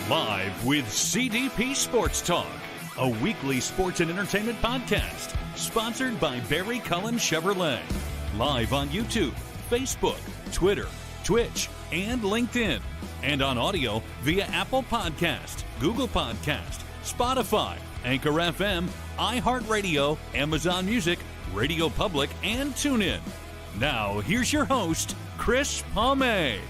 Live with CDP Sports Talk, a weekly sports and entertainment podcast sponsored by Barry Cullen Chevrolet. Live on YouTube, Facebook, Twitter, Twitch, and LinkedIn. And on audio via Apple Podcast, Google Podcast, Spotify, Anchor FM, iHeartRadio, Amazon Music, Radio Public, and TuneIn. Now, here's your host, Chris Palme.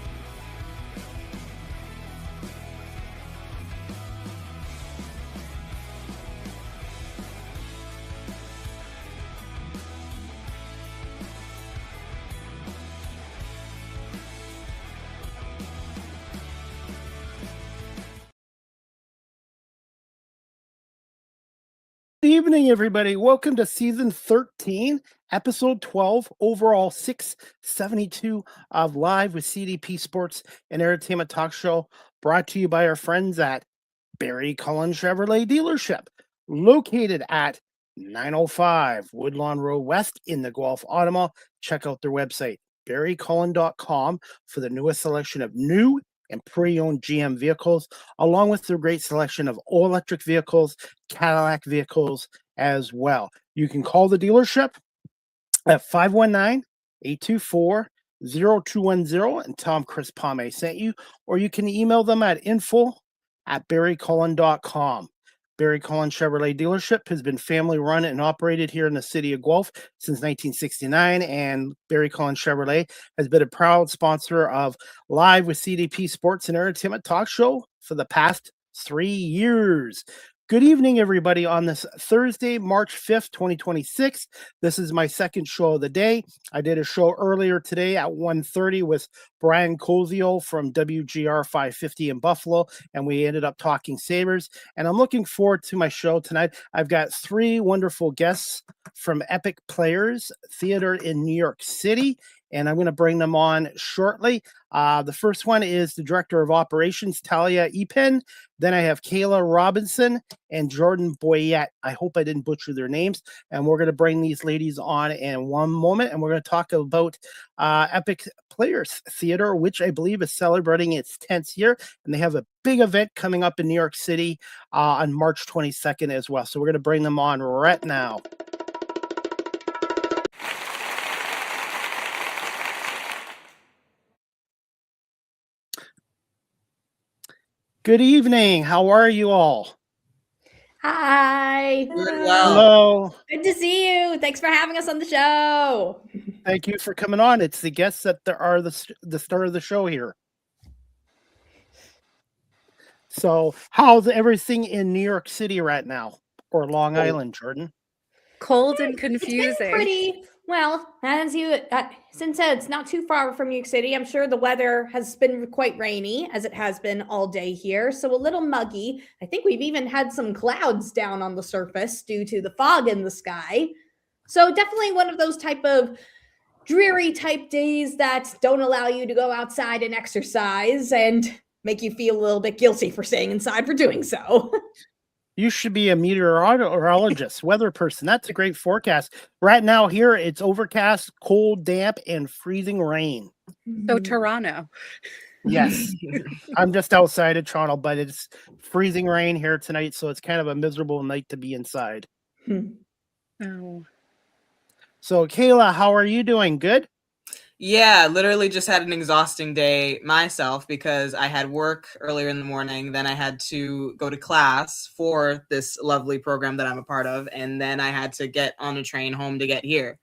Good evening, everybody. Welcome to season 13, episode 12, overall 672 of Live with CDP Sports and Entertainment Talk Show, brought to you by our friends at Barry Cullen Chevrolet Dealership, located at 905 Woodlawn Road West in the Guelph Automall. Check out their website, barrycullen.com, for the newest selection of new and pre-owned GM vehicles, along with their great selection of all-electric vehicles, Cadillac vehicles as well. You can call the dealership at 519-824-0210 and tell them Chris Palme sent you, or you can email them at info@barrycullen.com. Barry Cullen Chevrolet Dealership has been family-run and operated here in the city of Guelph since 1969, and Barry Cullen Chevrolet has been a proud sponsor of Live with CDP Sports and Entertainment Talk Show for the past 3 years. Good evening, everybody, on this Thursday, March 5th, 2026. This is my second show of the day. I did a show earlier today at 1:30 with Brian Cozio from WGR 550 in Buffalo, and we ended up talking Sabres. And I'm looking forward to my show tonight. I've got 3 wonderful guests from Epic Players Theater in New York City, and I'm going to bring them on shortly. The first one is the Director of Operations, Talia Eapen. Then I have Kayla Robinson and Jordan Boyatt. I hope I didn't butcher their names. And we're going to bring these ladies on in one moment, and we're going to talk about Epic Players Theater, which I believe is celebrating its 10th year. And they have a big event coming up in New York City on March 22nd as well. So we're going to bring them on right now. Good evening. How are you all? Hi. Hello. Good to see you. Thanks for having us on the show. Thank you for coming on. It's the guests that are the start of the show here. So how's everything in New York City right now, or Long Island, Jordan? Cold and It's confusing. been pretty well, as you since it's not too far from New York City. I'm sure the weather has been quite rainy, as it has been all day here, so a little muggy. I think we've even had some clouds down on the surface due to the fog in the sky. So definitely one of those type of dreary type days that don't allow you to go outside and exercise and make you feel a little bit guilty for staying inside for doing so. You should be a meteorologist, weather person. That's a great forecast. Right now here, it's overcast, cold, damp, and freezing rain. So Toronto. Yes. I'm just outside of Toronto, but it's freezing rain here tonight, so it's kind of a miserable night to be inside. Oh. So, Kayla, how are you doing? Good? Yeah, literally just had an exhausting day myself because I had work earlier in the morning. Then I had to go to class for this lovely program that I'm a part of. And then I had to get on a train home to get here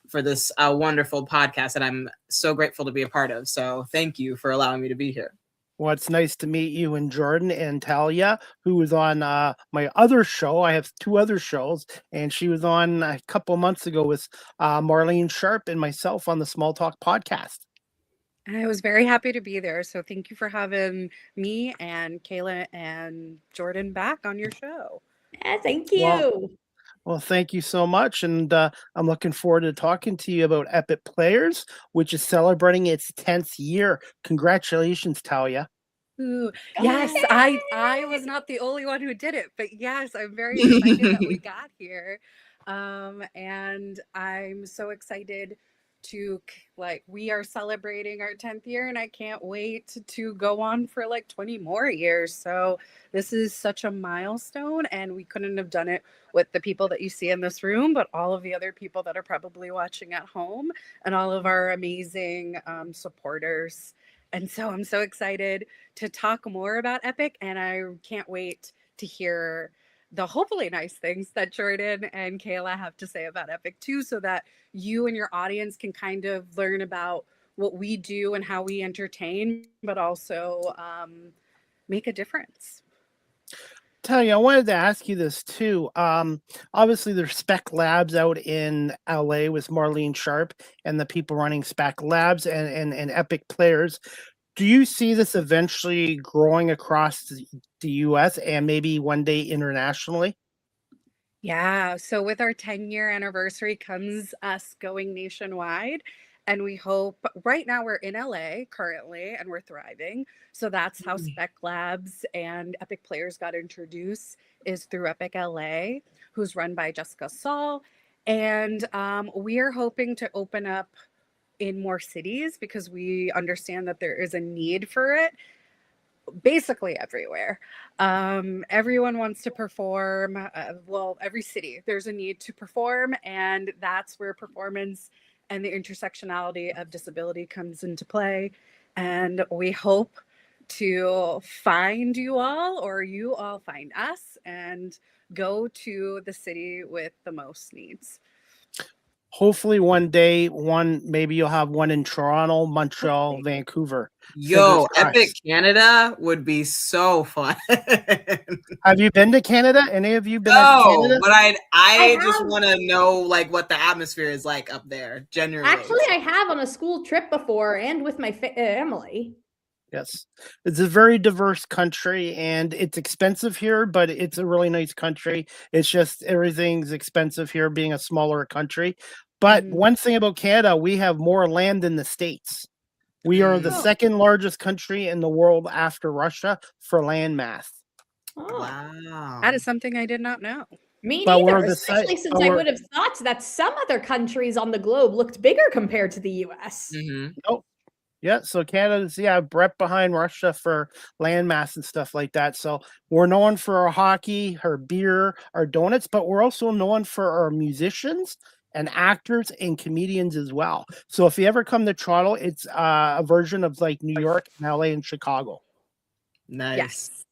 for this wonderful podcast that I'm so grateful to be a part of. So thank you for allowing me to be here. Well, it's nice to meet you and Jordan and Talia, who was on my other show. I have 2 other shows, and she was on a couple months ago with Marlene Sharp and myself on the Small Talk podcast. I was very happy to be there. So thank you for having me and Kayla and Jordan back on your show. Yeah, thank you. Well, thank you so much. And I'm looking forward to talking to you about Epic Players, which is celebrating its 10th year. Congratulations, Talia. Ooh, yes, I was not the only one who did it, but yes, I'm very excited that we got here. And I'm so excited we are celebrating our 10th year, and I can't wait to go on for like 20 more years. So this is such a milestone, and we couldn't have done it with the people that you see in this room, but all of the other people that are probably watching at home, and all of our amazing supporters. And so I'm so excited to talk more about Epic, and I can't wait to hear the hopefully nice things that Jordan and Kayla have to say about Epic too, so that you and your audience can kind of learn about what we do and how we entertain, but also make a difference. Talia, I wanted to ask you this too. Obviously, there's Spec Labs out in LA with Marlene Sharp and the people running Spec Labs and Epic Players. Do you see this eventually growing across the US and maybe one day internationally? Yeah, so with our 10-year anniversary comes us going nationwide. And we hope right now we're in LA currently and we're thriving. So that's how Spec Labs and Epic Players got introduced, is through Epic LA, who's run by Jessica Saul. And we are hoping to open up in more cities because we understand that there is a need for it basically everywhere. Everyone wants to perform. Every city, there's a need to perform, and that's where performance and the intersectionality of disability comes into play. And we hope to find you all, or you all find us, and go to the city with the most needs. Hopefully one day, maybe you'll have one in Toronto, Montreal, Hopefully. Vancouver. Yo, Fingers crossed. Epic Canada would be so fun. Have you been to Canada? Any of you been to No, Canada? but I just have. want to know like what the atmosphere is like up there. Genuinely, Actually, I have on a school trip before and with my family. Yes. It's a very diverse country and it's expensive here, but it's a really nice country. It's just everything's expensive here being a smaller country. But one thing about Canada, we have more land than the States. We are the Oh. second largest country in the world after Russia for land mass. Oh. Wow, That is something I did not know. Me But neither, we're the especially since but I we're- would have thought that some other countries on the globe looked bigger compared to the US. Nope. Yeah, so Canada's right behind Russia for landmass and stuff like that. So we're known for our hockey, our beer, our donuts, but we're also known for our musicians and actors and comedians as well. So if you ever come to Toronto, it's a version of like New York, and LA, and Chicago. nice. Yes.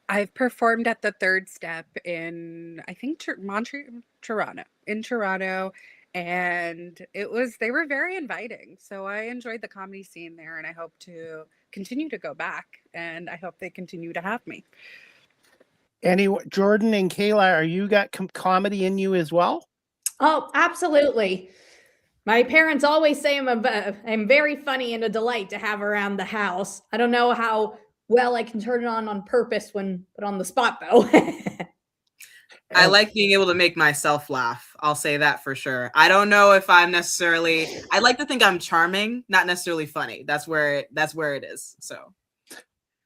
I've performed at the Third Step in, I think, Toronto, and they were very inviting. So I enjoyed the comedy scene there, and I hope to continue to go back, and I hope they continue to have me. Anyway, Jordan and Kayla, are you got comedy in you as well? Oh, absolutely. My parents always say I'm very funny and a delight to have around the house. I don't know how well I can turn it on purpose when put on the spot, though. I like being able to make myself laugh. I'll say that for sure. I don't know if I'm necessarily. I like to think I'm charming, not necessarily funny. That's where it is. So.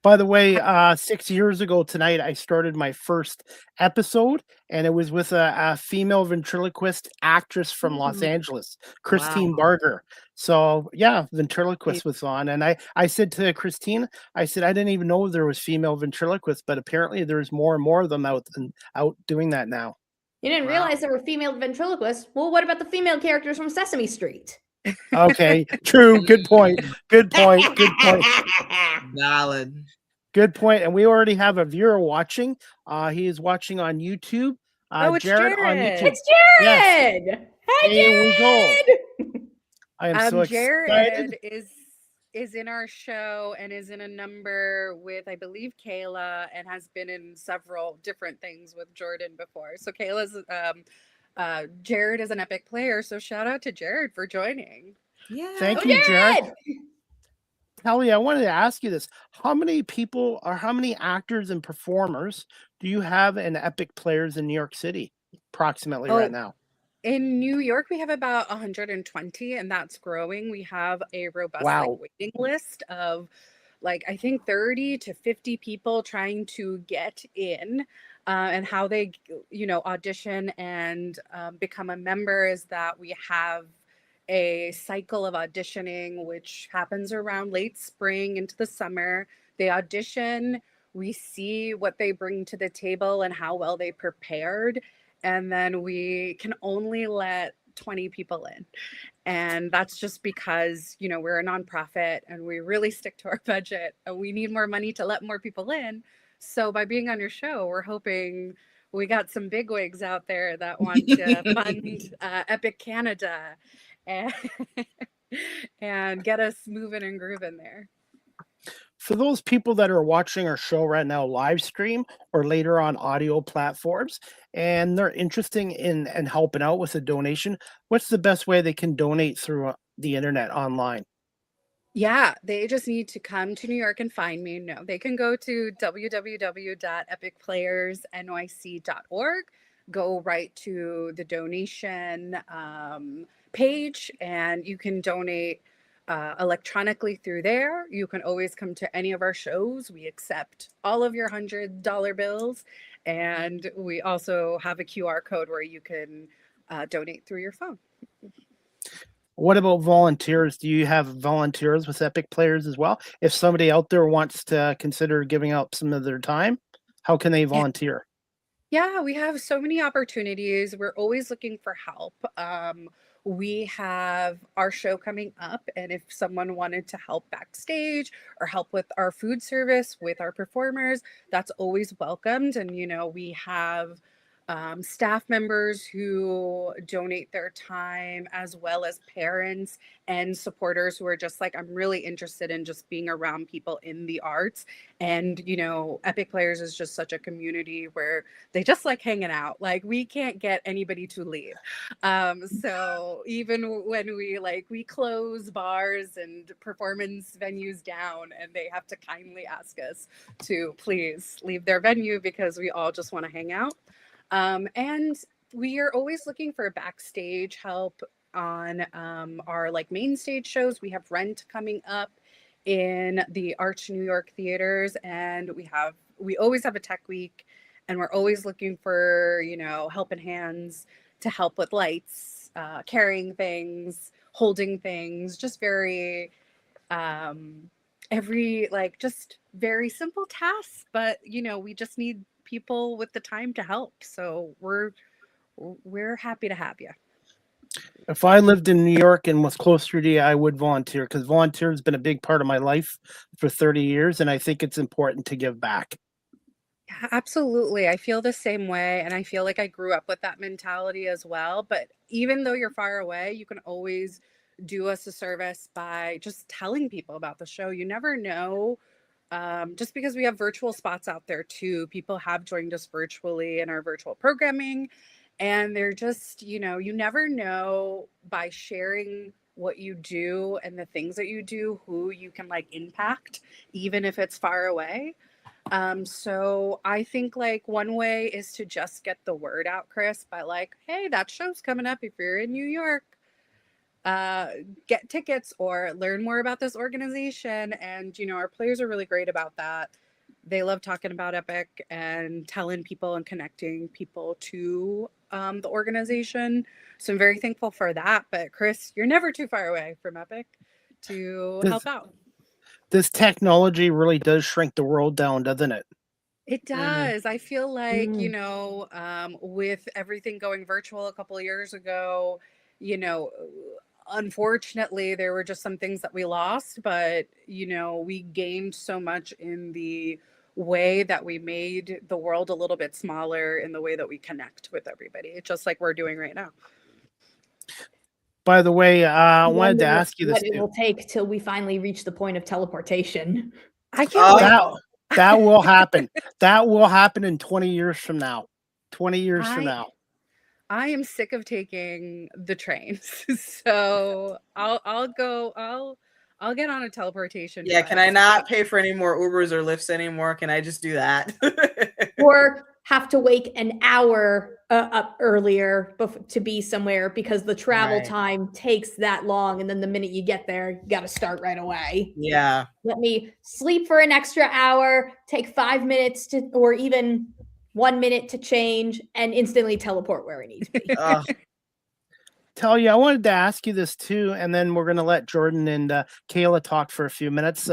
By the way, 6 years ago tonight, I started my first episode, and it was with a female ventriloquist actress from Los Angeles, Christine Barger. So, yeah, ventriloquist was on. And I said to Christine, I said, I didn't even know there was female ventriloquists, but apparently there's more and more of them out doing that now. You didn't realize there were female ventriloquists? Well, what about the female characters from Sesame Street? Okay, true. Good point. Good point. Good point. Valid. Good point. And we already have a viewer watching. He is watching on YouTube. It's Jared on YouTube. It's Jared. Yes. Hey, Here we go. Jared. I am so Jared excited. is in our show and is in a number with, I believe, Kayla, and has been in several different things with Jordan before. So Kayla's Jared is an Epic player. So shout out to Jared for joining. Yeah. Thank you, Jared. Talia, I wanted to ask you this. How many actors and performers do you have in Epic Players in New York City, approximately right now? In New York, we have about 120, and that's growing. We have a robust waiting list of I think 30 to 50 people trying to get in, and how they, audition and become a member is that we have a cycle of auditioning, which happens around late spring into the summer. They audition, we see what they bring to the table and how well they prepared. And then we can only let 20 people in. And that's just because, you know, we're a nonprofit and we really stick to our budget and we need more money to let more people in. So by being on your show, we're hoping we got some bigwigs out there that want to fund Epic Canada and, and get us moving and grooving there. For those people that are watching our show right now live stream or later on audio platforms, and they're interested in and helping out with a donation, what's the best way they can donate through the internet online? Yeah, they just need to come to New York and find me. No, they can go to www.epicplayersnyc.org, go right to the donation page, and you can donate electronically through there. You can always come to any of our shows. We accept all of your $100 bills, and we also have a QR code where you can donate through your phone. What about volunteers? Do you have volunteers with Epic Players as well? If somebody out there wants to consider giving up some of their time, how can they volunteer? Yeah, we have so many opportunities. We're always looking for help. We have our show coming up, and if someone wanted to help backstage or help with our food service with our performers, that's always welcomed. And, you know, we have staff members who donate their time, as well as parents and supporters who are just like, I'm really interested in just being around people in the arts. And, you know, Epic Players is just such a community where they just like hanging out. Like, we can't get anybody to leave. So even when we close bars and performance venues down, and they have to kindly ask us to please leave their venue because we all just want to hang out. And we are always looking for backstage help on our like main stage shows. We have Rent coming up in the Arch New York theaters, and we always have a tech week, and we're always looking for, you know, helping hands to help with lights, carrying things, holding things, just very just very simple tasks, but you know, we just need people with the time to help. So we're happy to have you. If I lived in New York and was closer to you, I would volunteer, because volunteer has been a big part of my life for 30 years, and I think it's important to give back. Yeah, absolutely. I feel the same way, and I feel like I grew up with that mentality as well. But even though you're far away, you can always do us a service by just telling people about the show. You never know. Just because we have virtual spots out there too, people have joined us virtually in our virtual programming, and they're just, you know, you never know by sharing what you do and the things that you do, who you can like impact, even if it's far away. So I think like one way is to just get the word out, Chris, by like, hey, that show's coming up if you're in New York. Get tickets or learn more about this organization. And, you know, our players are really great about that. They love talking about Epic and telling people and connecting people to the organization. So I'm very thankful for that. But Chris, you're never too far away from Epic to help out. This technology really does shrink the world down, doesn't it? It does. I feel like, you know, with everything going virtual a couple of years ago, you know, unfortunately, there were just some things that we lost, but, you know, we gained so much in the way that we made the world a little bit smaller in the way that we connect with everybody, just like we're doing right now. By the way, I wanted to ask you this. What it will take till we finally reach the point of teleportation. I can't wait. That will happen. That will happen in 20 years from now. 20 years from now. I am sick of taking the trains, so I'll get on a teleportation. Yeah, can I not pay for any more Ubers or Lyfts anymore? Can I just do that? Or have to wake an hour up earlier to be somewhere because the travel time takes that long, and then the minute you get there, you got to start right away. Yeah. Let me sleep for an extra hour, take 5 minutes to, or even 1 minute to change, and instantly teleport where I need to be. Talia, I wanted to ask you this too, and then we're going to let Jordan and Kayla talk for a few minutes.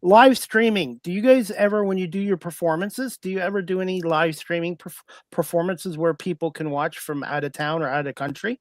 Live streaming. Do you guys ever, when you do your performances, do you ever do any live streaming performances where people can watch from out of town or out of country?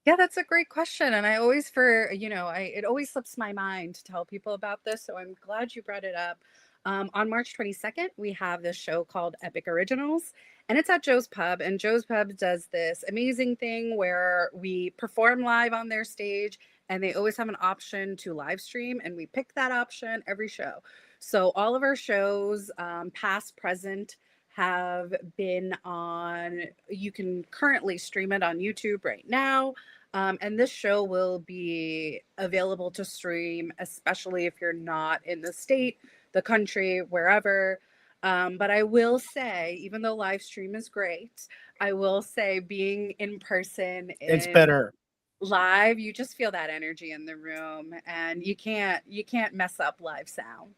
Yeah, that's a great question. And I always, it always slips my mind to tell people about this. So I'm glad you brought it up. On March 22nd, we have this show called Epic Originals, and it's at Joe's Pub. And Joe's Pub does this amazing thing where we perform live on their stage, and they always have an option to live stream, and we pick that option every show. So all of our shows, past, present, have been on, you can currently stream it on YouTube right now. And this show will be available to stream, especially if you're not in the state, the country, wherever. But I will say, even though live stream is great, I will say being in person, It's better. Live, you just feel that energy in the room, and you can't mess up live sound,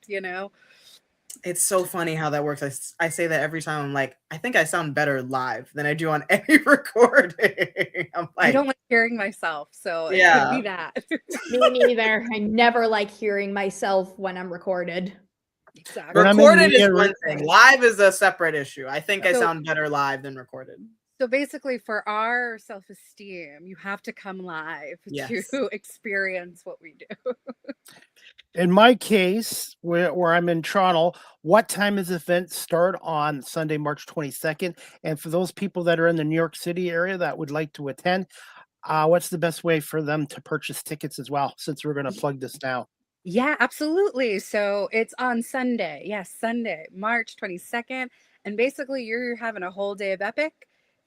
It's so funny how that works. I say that every time. I'm like, I think I sound better live than I do on any recording. I'm I like, don't like hearing myself, so it Yeah. could be that. Me neither. I never like hearing myself when I'm recorded. Exactly. When I'm in recorded is media, one thing. Live is a separate issue. I think I So- sound better live than recorded. So basically, for our self-esteem, you have to come live Yes. to experience what we do. In my case, where I'm in Toronto, what time does the event start on Sunday, March 22nd? And for those people that are in the New York City area that would like to attend, what's the best way for them to purchase tickets as well, since we're going to plug this now? Yeah, absolutely. So it's on Sunday. Yes, Sunday, March 22nd. And basically, you're having a whole day of Epic.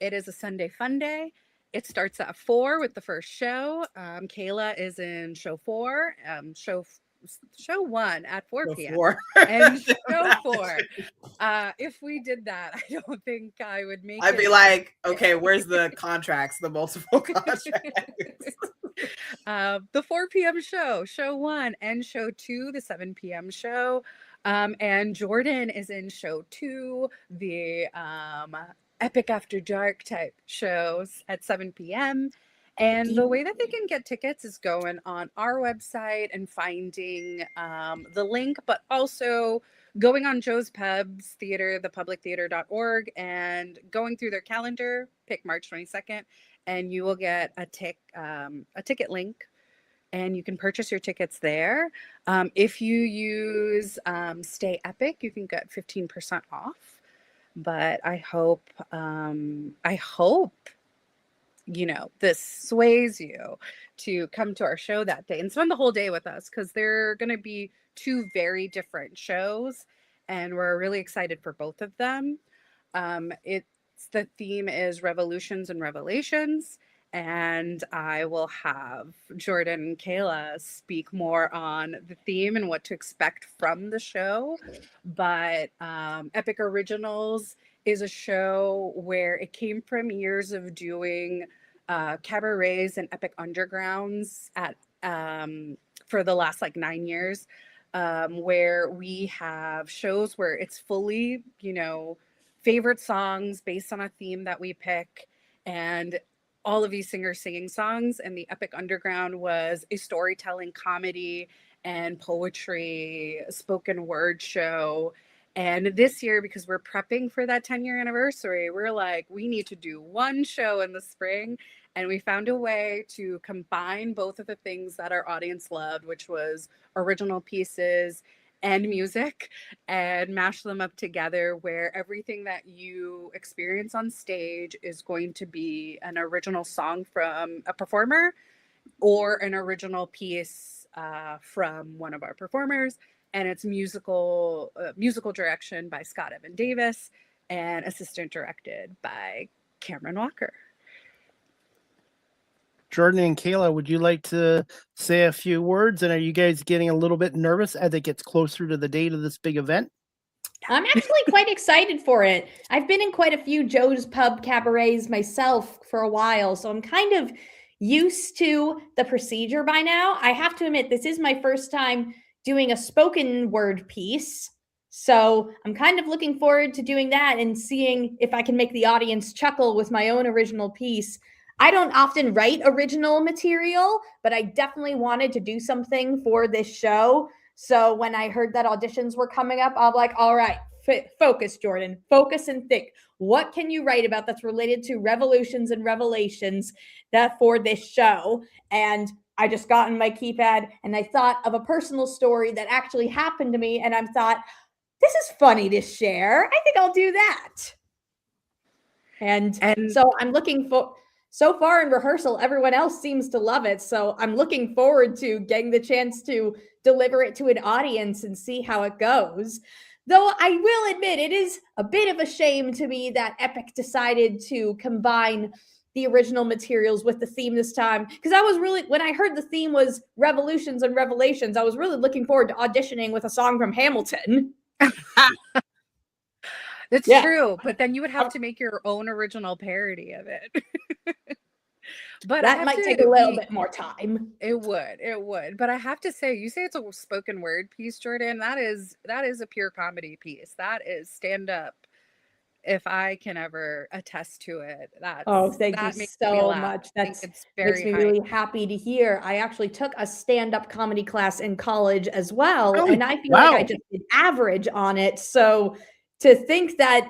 It is a Sunday fun day. It starts at 4 with the first show. Kayla is in show 4. Show 1 at 4 p.m. And show 4. If we did that, I don't think I would make I'd it. be like, okay, where's the contracts, the multiple contracts? The 4 p.m. show 1, and show 2, the 7 p.m. show. And Jordan is in show 2, the Epic After Dark type shows at 7 p.m. And the way that they can get tickets is going on our website and finding the link, but also going on Joe's Pub's theater, thepublictheater.org, and going through their calendar, pick March 22nd, and you will get a ticket link, and you can purchase your tickets there. If you use Stay Epic, you can get 15% off. But I hope this sways you to come to our show that day and spend the whole day with us, because there are going to be 2 very different shows, and we're really excited for both of them. The theme is Revolutions and Revelations, and I will have Jordan and Kayla speak more on the theme and what to expect from the show. But Epic Originals is a show where it came from years of doing cabarets and epic undergrounds at for the last 9 years, where we have shows where it's fully, favorite songs based on a theme that we pick, and all of these singers singing songs. And the Epic Underground was a storytelling comedy and poetry spoken word show. And this year, because we're prepping for that 10-year anniversary, we're like, we need to do one show in the spring. And we found a way to combine both of the things that our audience loved, which was original pieces and music, and mash them up together, where everything that you experience on stage is going to be an original song from a performer or an original piece from one of our performers. And it's musical direction by Scott Evan Davis and assistant directed by Cameron Walker. Jordan and Kayla, would you like to say a few words? And are you guys getting a little bit nervous as it gets closer to the date of this big event? I'm actually quite excited for it. I've been in quite a few Joe's Pub cabarets myself for a while, so I'm kind of used to the procedure by now. I have to admit, this is my first time doing a spoken word piece, so I'm kind of looking forward to doing that and seeing if I can make the audience chuckle with my own original piece. I don't often write original material, but I definitely wanted to do something for this show. So when I heard that auditions were coming up, I'm like, all right, focus, Jordan, focus and think. What can you write about that's related to revolutions and revelations that for this show? And I just got in my keypad and I thought of a personal story that actually happened to me. And I thought, this is funny to share. I think I'll do that. And so I'm looking for, so far in rehearsal, everyone else seems to love it. So I'm looking forward to getting the chance to deliver it to an audience and see how it goes. Though I will admit, it is a bit of a shame to me that Epic decided to combine the original materials with the theme this time. Because I was really, when I heard the theme was Revolutions and Revelations, I was really looking forward to auditioning with a song from Hamilton. That's true, but then you would have to make your own original parody of it. But that might take a little bit more time. It would. But I have to say, you say it's a spoken word piece, Jordan. That is a pure comedy piece. That is stand up. If I can ever attest to it, thank you so much. That makes me really happy to hear. I actually took a stand-up comedy class in college as well, and I feel like I just did average on it. So to think that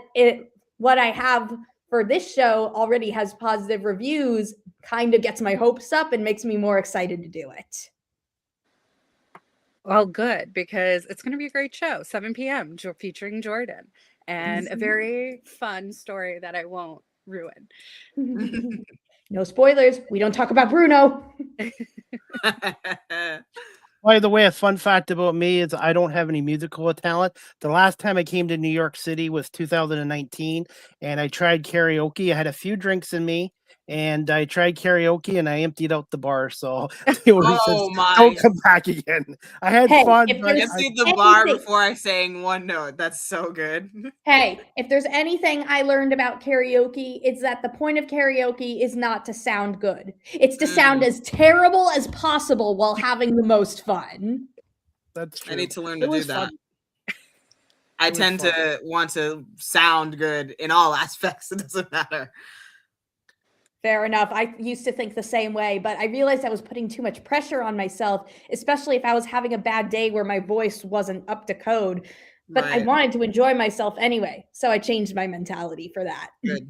what I have for this show already has positive reviews kind of gets my hopes up and makes me more excited to do it. Well, good, because it's going to be a great show, 7 p.m. featuring Jordan, and a very fun story that I won't ruin. No spoilers. We don't talk about Bruno. By the way, a fun fact about me is I don't have any musical talent. The last time I came to New York City was 2019, and I tried karaoke. I had a few drinks in me, and I tried karaoke, and I emptied out the bar. So don't come back again. I had fun. I emptied the bar before I sang one note. That's so good. Hey, if there's anything I learned about karaoke, it's that the point of karaoke is not to sound good. It's to sound as terrible as possible while having the most fun. That's true. I need to learn to do that. I tend to want to sound good in all aspects. It doesn't matter. Fair enough. I used to think the same way, but I realized I was putting too much pressure on myself, especially if I was having a bad day where my voice wasn't up to code. But I wanted to enjoy myself anyway, so I changed my mentality for that. Good.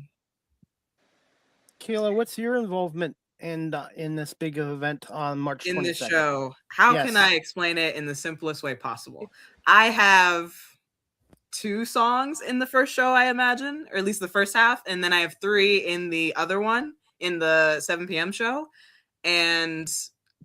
Kayla, what's your involvement in this big event on March 22nd? In the show? How can I explain it in the simplest way possible? I have 2 songs in the first show, I imagine, or at least the first half, and then I have 3 in the other one, in the 7 p.m. show, and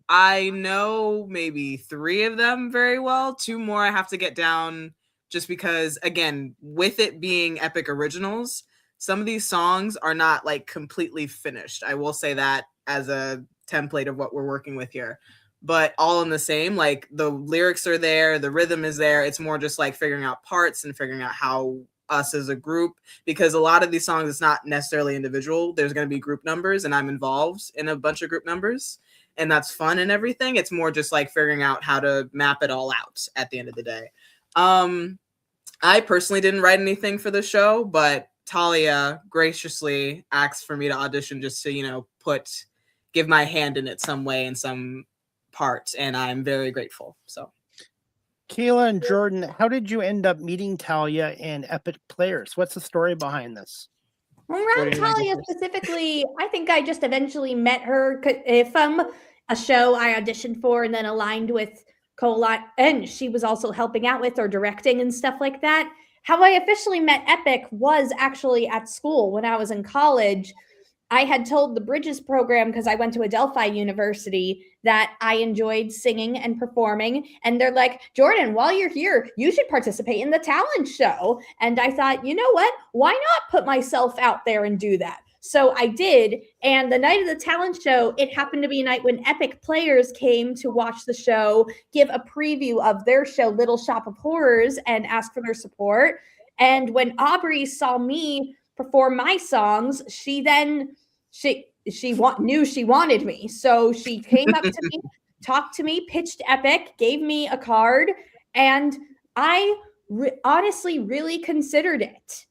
I know maybe 3 of them very well. 2 more I have to get down, just because, again, with it being Epic Originals, some of these songs are not like completely finished. I will say that as a template of what we're working with here. But all in the same, like the lyrics are there, the rhythm is there. It's more just like figuring out parts and figuring out how us as a group, because a lot of these songs, it's not necessarily individual. There's going to be group numbers, and I'm involved in a bunch of group numbers, and that's fun and everything. It's more just like figuring out how to map it all out at the end of the day. I personally didn't write anything for the show, but Talia graciously asked for me to audition just to, give my hand in it some way in some part, and I'm very grateful. So, Kayla and Jordan, how did you end up meeting Talia and Epic Players? What's the story behind this? Around Talia specifically, I think I just eventually met her from a show I auditioned for and then aligned with and she was also helping out with or directing and stuff like that. How I officially met Epic was actually at school when I was in college. I had told the Bridges program, because I went to Adelphi University, that I enjoyed singing and performing. And they're like, Jordan, while you're here, you should participate in the talent show. And I thought, you know what? Why not put myself out there and do that? So I did. And the night of the talent show, it happened to be a night when Epic Players came to watch the show, give a preview of their show, Little Shop of Horrors, and ask for their support. And when Aubrey saw me perform my songs, she knew she wanted me. So she came up to me, talked to me, pitched Epic, gave me a card, and I honestly really considered it.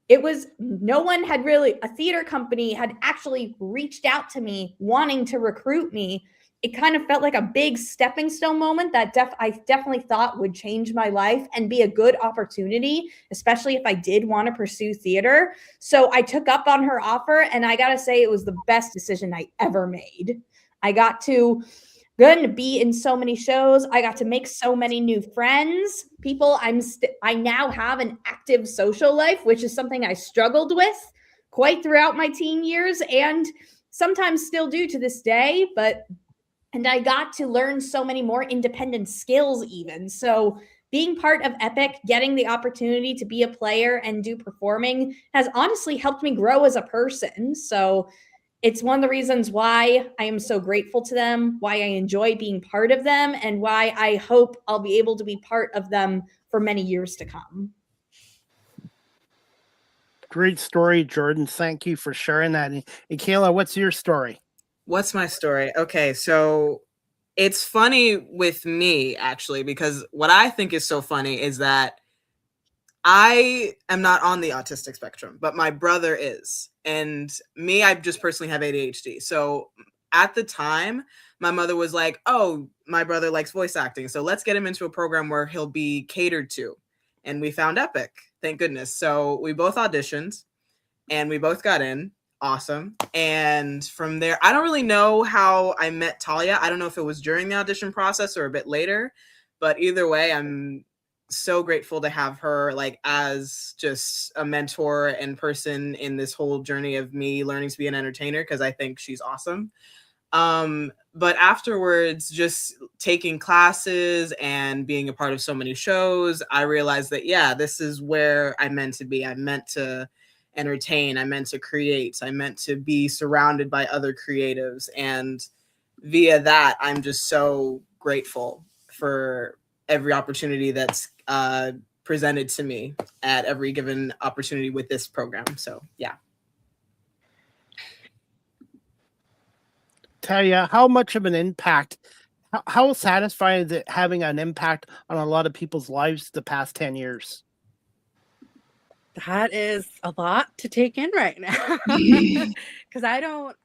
it was, no one had really, a theater company had actually reached out to me wanting to recruit me. It kind of felt like a big stepping stone moment that I definitely thought would change my life and be a good opportunity, especially if I did want to pursue theater. So I took up on her offer, and I got to say it was the best decision I ever made. I got to going to be in so many shows. I got to make so many new friends. People, I now have an active social life, which is something I struggled with quite throughout my teen years and sometimes still do to this day. And I got to learn so many more independent skills even. So being part of Epic, getting the opportunity to be a player and do performing has honestly helped me grow as a person. So it's one of the reasons why I am so grateful to them, why I enjoy being part of them, and why I hope I'll be able to be part of them for many years to come. Great story, Jordan. Thank you for sharing that. And Kayla, what's your story? What's my story? Okay, so it's funny with me, actually, because what I think is so funny is that I am not on the autistic spectrum, but my brother is. And me, I just personally have ADHD. So at the time, my mother was like, oh, my brother likes voice acting, so let's get him into a program where he'll be catered to. And we found Epic, thank goodness. So we both auditioned and we both got in. Awesome. And from there, I don't really know how I met Talia. I don't know if it was during the audition process or a bit later, but either way, I'm so grateful to have her like as just a mentor and person in this whole journey of me learning to be an entertainer, because I think she's awesome. But afterwards, just taking classes and being a part of so many shows, I realized that, yeah, this is where I meant to be. I meant to entertain. I meant to create. I meant to be surrounded by other creatives. And via that, I'm just so grateful for every opportunity that's presented to me at every given opportunity with this program. So, yeah. Talia, how much of an impact, how satisfying is it having an impact on a lot of people's lives the past 10 years? That is a lot to take in right now. Because I don't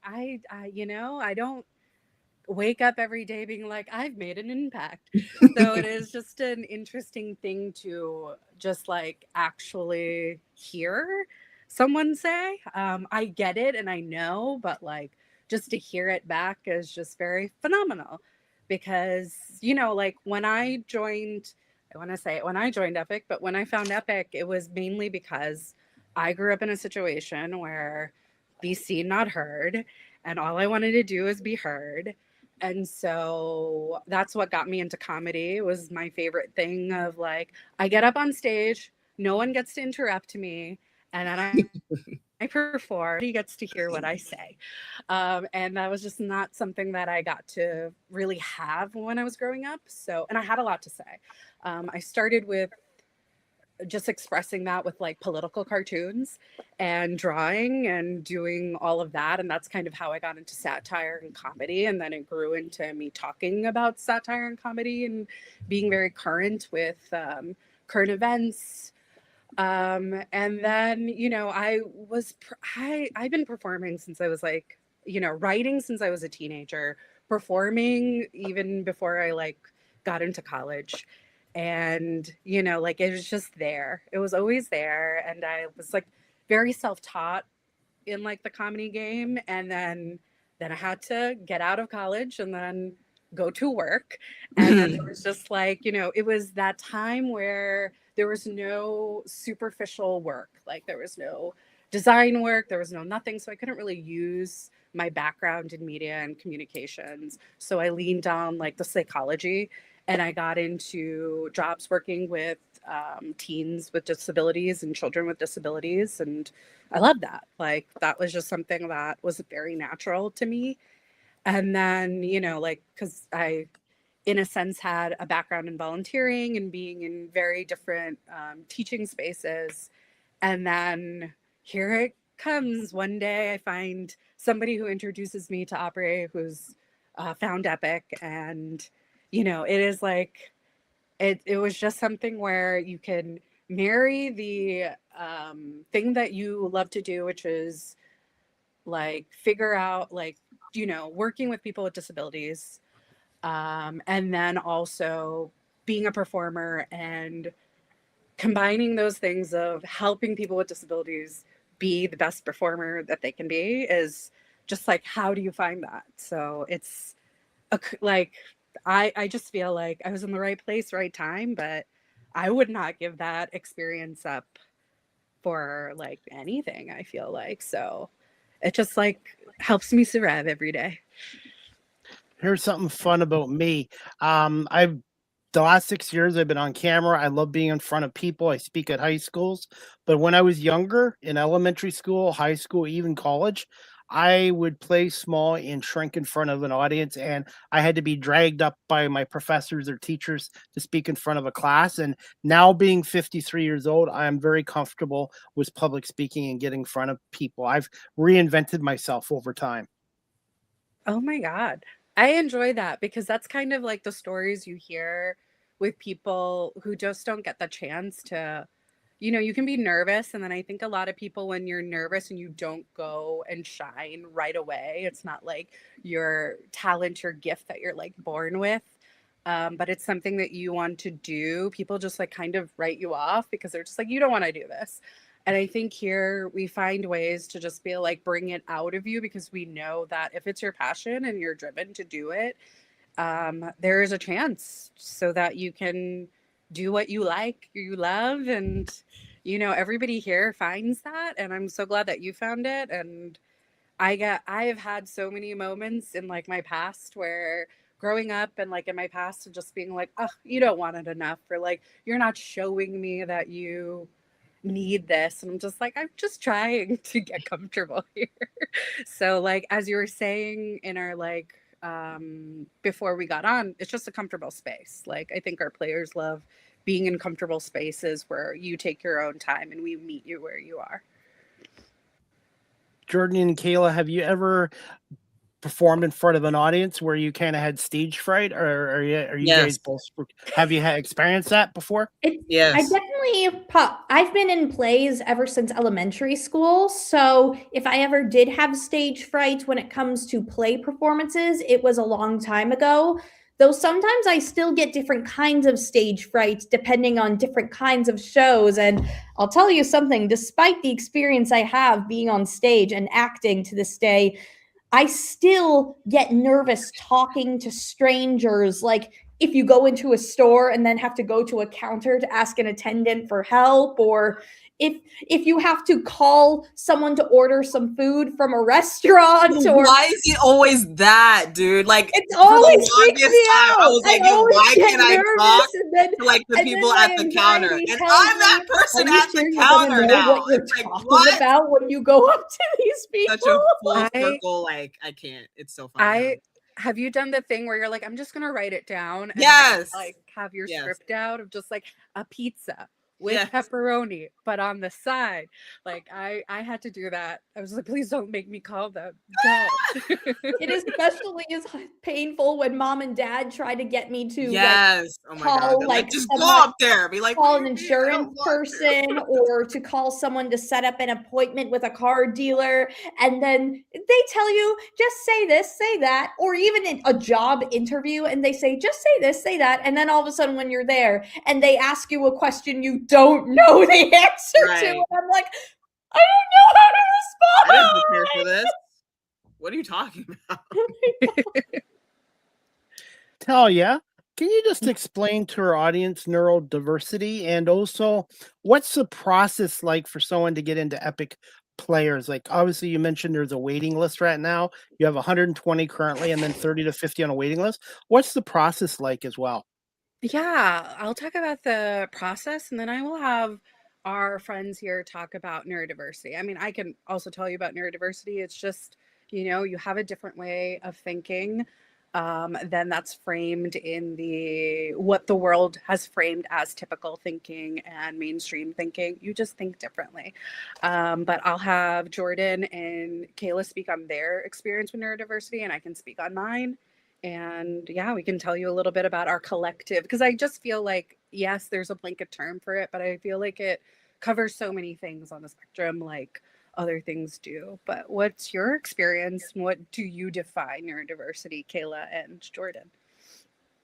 wake up every day being like, I've made an impact. So it is just an interesting thing to just like actually hear someone say. I get it and I know, but like just to hear it back is just very phenomenal. Because, like when I joined Epic, but when I found Epic, it was mainly because I grew up in a situation where be seen, not heard, and all I wanted to do was be heard. And so that's what got me into comedy. It was my favorite thing of like, I get up on stage, no one gets to interrupt me, and then I perform, he gets to hear what I say. And that was just not something that I got to really have when I was growing up. So, and I had a lot to say. I started with just expressing that with like political cartoons and drawing and doing all of that. And that's kind of how I got into satire and comedy. And then it grew into me talking about satire and comedy and being very current with current events. And then, I've been performing since I was like, writing since I was a teenager, performing even before I like got into college. And, like it was just there. It was always there. And I was like very self-taught in like the comedy game. And then I had to get out of college and then go to work. And then it was just like, it was that time where there was no superficial work. Like there was no design work, there was no nothing. So I couldn't really use my background in media and communications. So I leaned on like the psychology and I got into jobs working with teens with disabilities and children with disabilities. And I love that. Like that was just something that was very natural to me. And then, like, because I, in a sense, had a background in volunteering and being in very different teaching spaces. And then here it comes. One day I find somebody who introduces me to Opry who's found Epic. And, it is like, it was just something where you can marry the thing that you love to do, which is like figure out like, you know, working with people with disabilities, and then also being a performer and combining those things of helping people with disabilities be the best performer that they can be is just like, how do you find that? So it's like, I just feel like I was in the right place, right time, but I would not give that experience up for like anything, I feel like. So it just like helps me survive every day. Here's something fun about me. I've the last 6 years I've been on camera. I love being in front of people. I speak at high schools, but when I was younger, in elementary school, high school, even college, I would play small and shrink in front of an audience, and I had to be dragged up by my professors or teachers to speak in front of a class. And now, being 53 years old, I am very comfortable with public speaking and getting in front of people. I've reinvented myself over time. Oh my God. I enjoy that because that's kind of like the stories you hear with people who just don't get the chance to, you know, you can be nervous. And then I think a lot of people, when you're nervous and you don't go and shine right away, it's not like your talent, your gift that you're like born with. But it's something that you want to do. People just like kind of write you off because they're just like, you don't want to do this. And I think here we find ways to just be like, bring it out of you because we know that if it's your passion and you're driven to do it, there is a chance so that you can do what you like, you love. And, you know, everybody here finds that. And I'm so glad that you found it. And I have had so many moments in like my past where growing up and like in my past and just being like, oh, you don't want it enough, or like, you're not showing me that you need this. And I'm just like, I'm just trying to get comfortable here. So like, as you were saying in our like, before we got on, it's just a comfortable space. Like, I think our players love being in comfortable spaces where you take your own time and we meet you where you are. Jordan and Kayla, have you ever performed in front of an audience where you kind of had stage fright, or are you Yes. guys both? Have you had experienced that before? I Yes. definitely I've been in plays ever since elementary school. So if I ever did have stage fright when it comes to play performances, it was a long time ago. Though sometimes I still get different kinds of stage fright depending on different kinds of shows. And I'll tell you something, despite the experience I have being on stage and acting to this day, I still get nervous talking to strangers. Like if you go into a store and then have to go to a counter to ask an attendant for help, or if you have to call someone to order some food from a restaurant, or Why is it always that, dude? Like, it for the always freaks longest me time, I out. was like, I yo, always why get can't I nervous, talk and then to like the people my at the counter? anxiety And tells I'm that me, person are you at sure the you're gonna counter know now. what you're It's like, talking what? about when you go up to these people? Such a full I- circle. Like, I can't. It's so funny. Have you done the thing where you're like, I'm just gonna write it down and Yes. like have your Yes. script out of just like a pizza with Yes. pepperoni, but on the side? Like I had to do that. I was like, please don't make me call them. Don't. It especially is painful when mom and dad try to get me to Yes. Oh my God. call They're like just someone, go up there. Be like, call what an do you mean? I don't insurance want to. person, or to call someone to set up an appointment with a car dealer, and then they tell you just say this, say that, or even in a job interview and they say just say this, say that, and then all of a sudden when you're there and they ask you a question you don't know the answer to, Right. and I'm like, I don't know how to I didn't respond. prepare for this. What are you talking about? Talia, can you just explain to our audience neurodiversity, and also what's the process like for someone to get into Epic Players? Like, obviously, you mentioned there's a waiting list right now. You have 120 currently, and then 30 to 50 on a waiting list. What's the process like as well? Yeah, I'll talk about the process and then I will have our friends here talk about neurodiversity. I mean, I can also tell you about neurodiversity. It's just, you know, you have a different way of thinking than that's framed in the what the world has framed as typical thinking and mainstream thinking. You just think differently. But I'll have Jordan and Kayla speak on their experience with neurodiversity, and I can speak on mine. And yeah, we can tell you a little bit about our collective, because I just feel like yes, there's a blanket term for it, but I feel like it covers so many things on the spectrum, like other things do. But what's your experience? What do you define neurodiversity, Kayla and Jordan?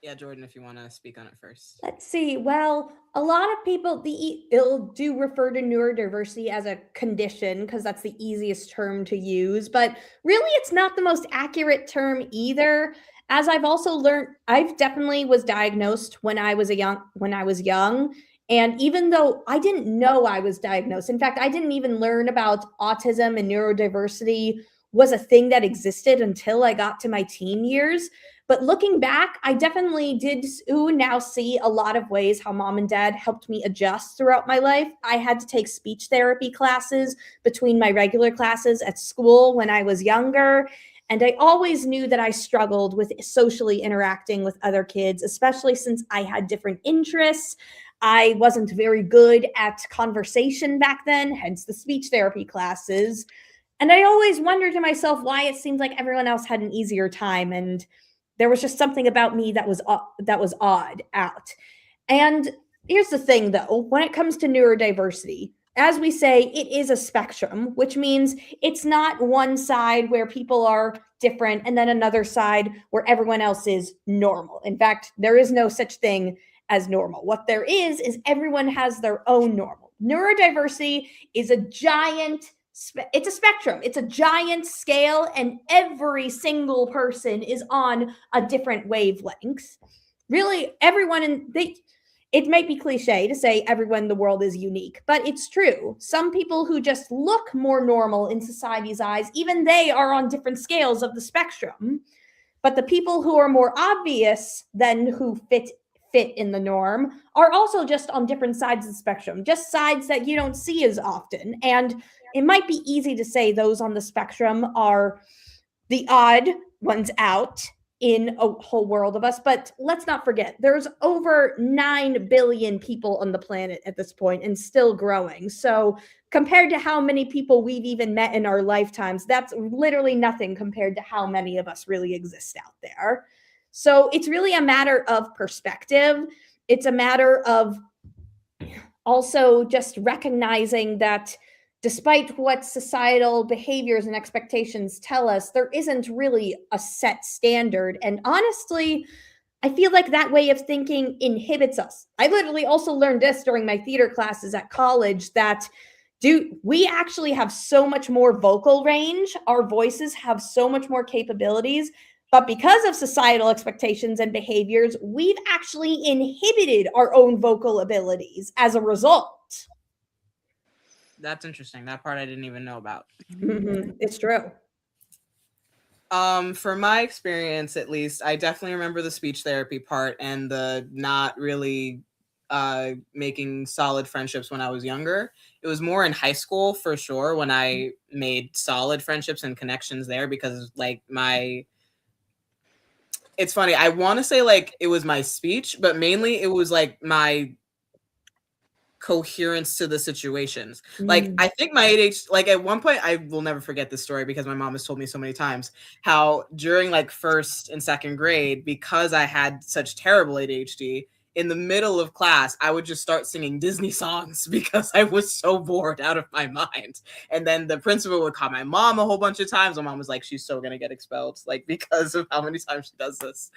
Yeah, Jordan, if you want to speak on it first. Let's see. Well, a lot of people it'll do refer to neurodiversity as a condition because that's the easiest term to use, but really it's not the most accurate term either. As I've also learned, I've definitely was diagnosed when I was young, and even though I didn't know I was diagnosed, in fact, I didn't even learn about autism and neurodiversity was a thing that existed until I got to my teen years. But looking back, I definitely did now see a lot of ways how mom and dad helped me adjust throughout my life. I had to take speech therapy classes between my regular classes at school when I was younger. And I always knew that I struggled with socially interacting with other kids, especially since I had different interests. I wasn't very good at conversation back then, hence the speech therapy classes. And I always wondered to myself why it seemed like everyone else had an easier time, and there was just something about me that was odd out. And here's the thing, though, when it comes to neurodiversity, as we say, it is a spectrum, which means it's not one side where people are different and then another side where everyone else is normal. In fact, there is no such thing as normal. What there is everyone has their own normal. Neurodiversity is a giant it's a spectrum. It's a giant scale, and every single person is on a different wavelength. Really, it might be cliche to say everyone in the world is unique, but it's true. Some people who just look more normal in society's eyes, even they are on different scales of the spectrum. But the people who are more obvious than who fit in the norm are also just on different sides of the spectrum, just sides that you don't see as often. And it might be easy to say those on the spectrum are the odd ones out in a whole world of us, but let's not forget there's over 9 billion people on the planet at this point and still growing. So compared to how many people we've even met in our lifetimes, that's literally nothing compared to how many of us really exist out there. So it's really a matter of perspective. It's a matter of also just recognizing that despite what societal behaviors and expectations tell us, there isn't really a set standard. And honestly, I feel like that way of thinking inhibits us. I literally also learned this during my theater classes at college that we actually have so much more vocal range. Our voices have so much more capabilities. But because of societal expectations and behaviors, we've actually inhibited our own vocal abilities as a result. That's interesting. That part I didn't even know about. Mm-hmm. It's true. For my experience, at least, I definitely remember the speech therapy part and the not really making solid friendships when I was younger. It was more in high school for sure when I made solid friendships and connections there because like it's funny. I want to say like it was my speech, but mainly it was like my coherence to the situations. Like I think my ADHD, like at one point, I will never forget this story because my mom has told me so many times how during like first and second grade, because I had such terrible ADHD, in the middle of class, I would just start singing Disney songs because I was so bored out of my mind. And then the principal would call my mom a whole bunch of times. My mom was like, she's so gonna get expelled, like because of how many times she does this.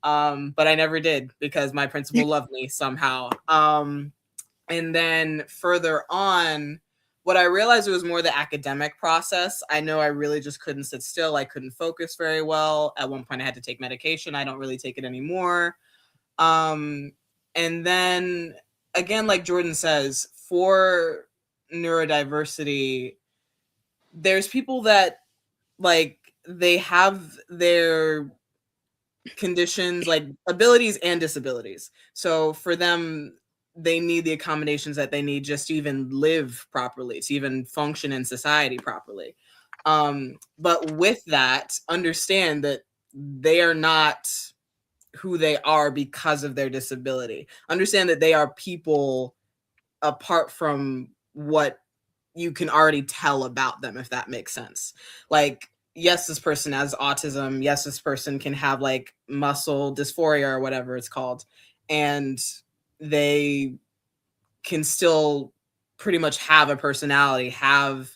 But I never did because my principal loved me somehow. And then further on, what I realized it was more the academic process. I know I really just couldn't sit still. I couldn't focus very well. At one point I had to take medication. I don't really take it anymore. And then again, like Jordan says, for neurodiversity, there's people that like they have their conditions like abilities and disabilities. So for them, they need the accommodations that they need just to even live properly, to even function in society properly. But with that, understand that they are not who they are because of their disability. Understand that they are people apart from what you can already tell about them, if that makes sense. Like, yes, this person has autism. Yes, this person can have like muscle dysphoria or whatever it's called. And they can still pretty much have a personality, have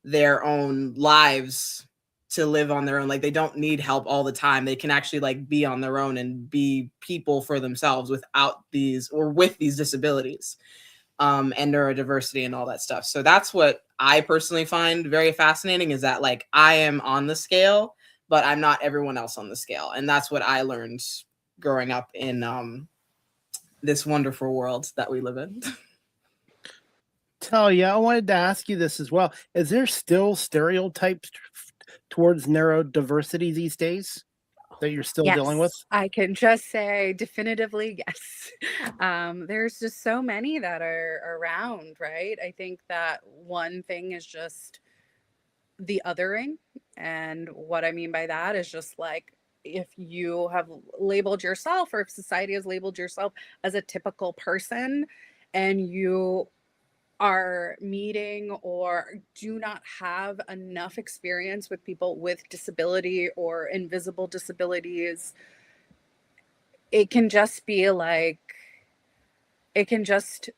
their own lives to live on their own. Like, they don't need help all the time. They can actually like be on their own and be people for themselves without these or with these disabilities, and neurodiversity and all that stuff. So that's what I personally find very fascinating, is that like I am on the scale, but I'm not everyone else on the scale. And that's what I learned growing up in this wonderful world that we live in. Talia, I wanted to ask you this as well. Is there still stereotypes towards neurodiversity these days that you're still dealing with? I can just say definitively yes. There's just so many that are around, right? I think that one thing is just the othering. And what I mean by that is just like, if you have labeled yourself, or if society has labeled yourself as a typical person, and you are meeting or do not have enough experience with people with disability or invisible disabilities, it can just be like, it can just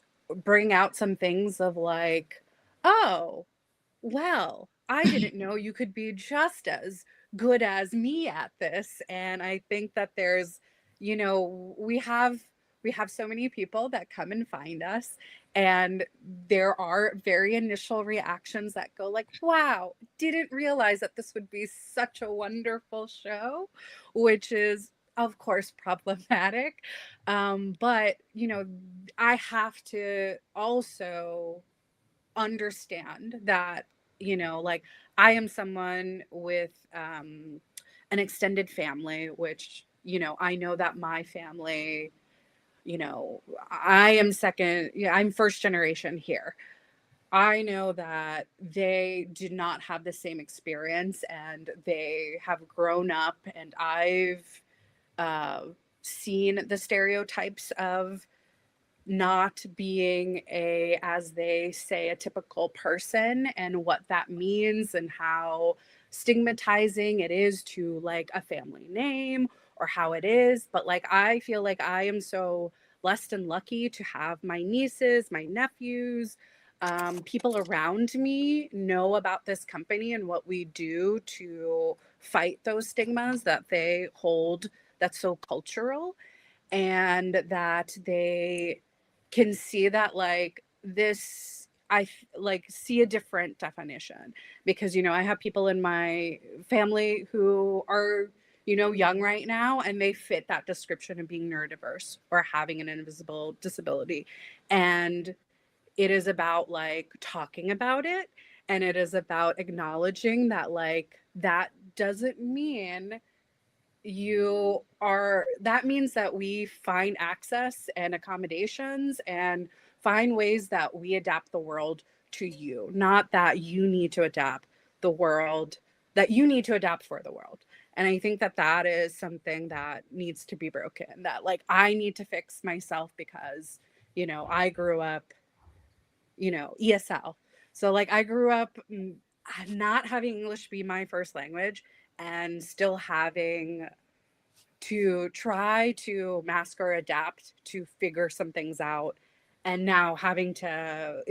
bring out some things of like, oh, well, I didn't know you could be just as good as me at this. And I think that there's, we have so many people that come and find us, and there are very initial reactions that go like, wow, didn't realize that this would be such a wonderful show, which is of course problematic. But I have to also understand that, like, I am someone with an extended family, which, I know that my family, I am second, I'm first generation here. I know that they did not have the same experience, and they have grown up, and I've uh, seen the stereotypes of not being as they say, a typical person, and what that means, and how stigmatizing it is to like a family name, or how it is. But like, I feel like I am so blessed and lucky to have my nieces, my nephews, people around me know about this company and what we do to fight those stigmas that they hold, that's so cultural, and that they can see that like this, like see a different definition. Because I have people in my family who are young right now, and they fit that description of being neurodiverse or having an invisible disability. And it is about like talking about it, and it is about acknowledging that like that doesn't mean that means that we find access and accommodations and find ways that we adapt the world to you, not that you need to adapt the world, that you need to adapt for the world. And I think that that is something that needs to be broken, that like I need to fix myself because I grew up ESL. So like I grew up not having English be my first language, and still having to try to mask or adapt to figure some things out. And now having to,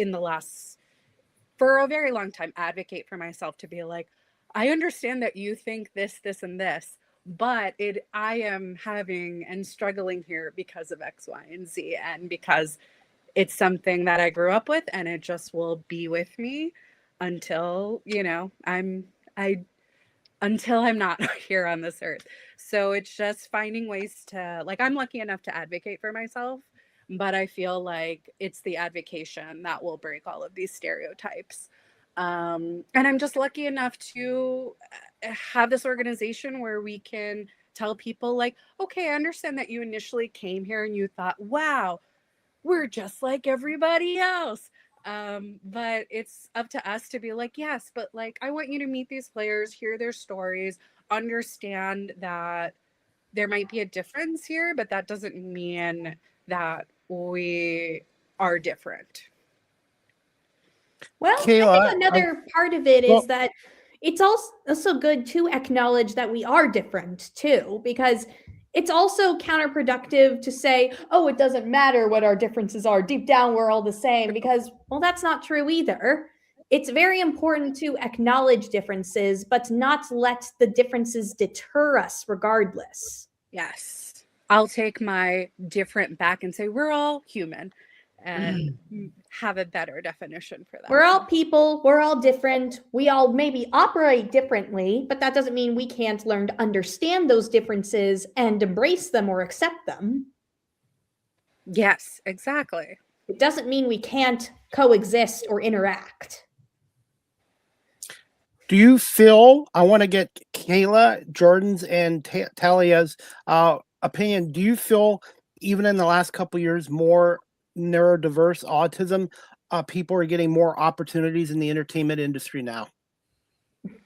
for a very long time, advocate for myself to be like, I understand that you think this, this, and this, but I am having and struggling here because of X, Y, and Z. And because it's something that I grew up with, and it just will be with me until, until I'm not here on this earth. So it's just finding ways to, like, I'm lucky enough to advocate for myself, but I feel like it's the advocation that will break all of these stereotypes. And I'm just lucky enough to have this organization where we can tell people like, okay, I understand that you initially came here and you thought, wow, we're just like everybody else. But it's up to us to be like, yes, but like, I want you to meet these players, hear their stories, understand that there might be a difference here, but that doesn't mean that we are different. Well, Kayla, I think another part of it is that it's also good to acknowledge that we are different too, because it's also counterproductive to say, oh, it doesn't matter what our differences are. Deep down, we're all the same, because, well, that's not true either. It's very important to acknowledge differences, but not let the differences deter us regardless. Yes. I'll take my different back and say we're all human and have a better definition for that. We're all people. We're all different. We all maybe operate differently, but that doesn't mean we can't learn to understand those differences and embrace them or accept them. Yes, exactly. It doesn't mean we can't coexist or interact. Do you feel, I want to get Kayla, Jordan's, and Talia's opinion. Do you feel even in the last couple of years, more neurodiverse autism people are getting more opportunities in the entertainment industry now?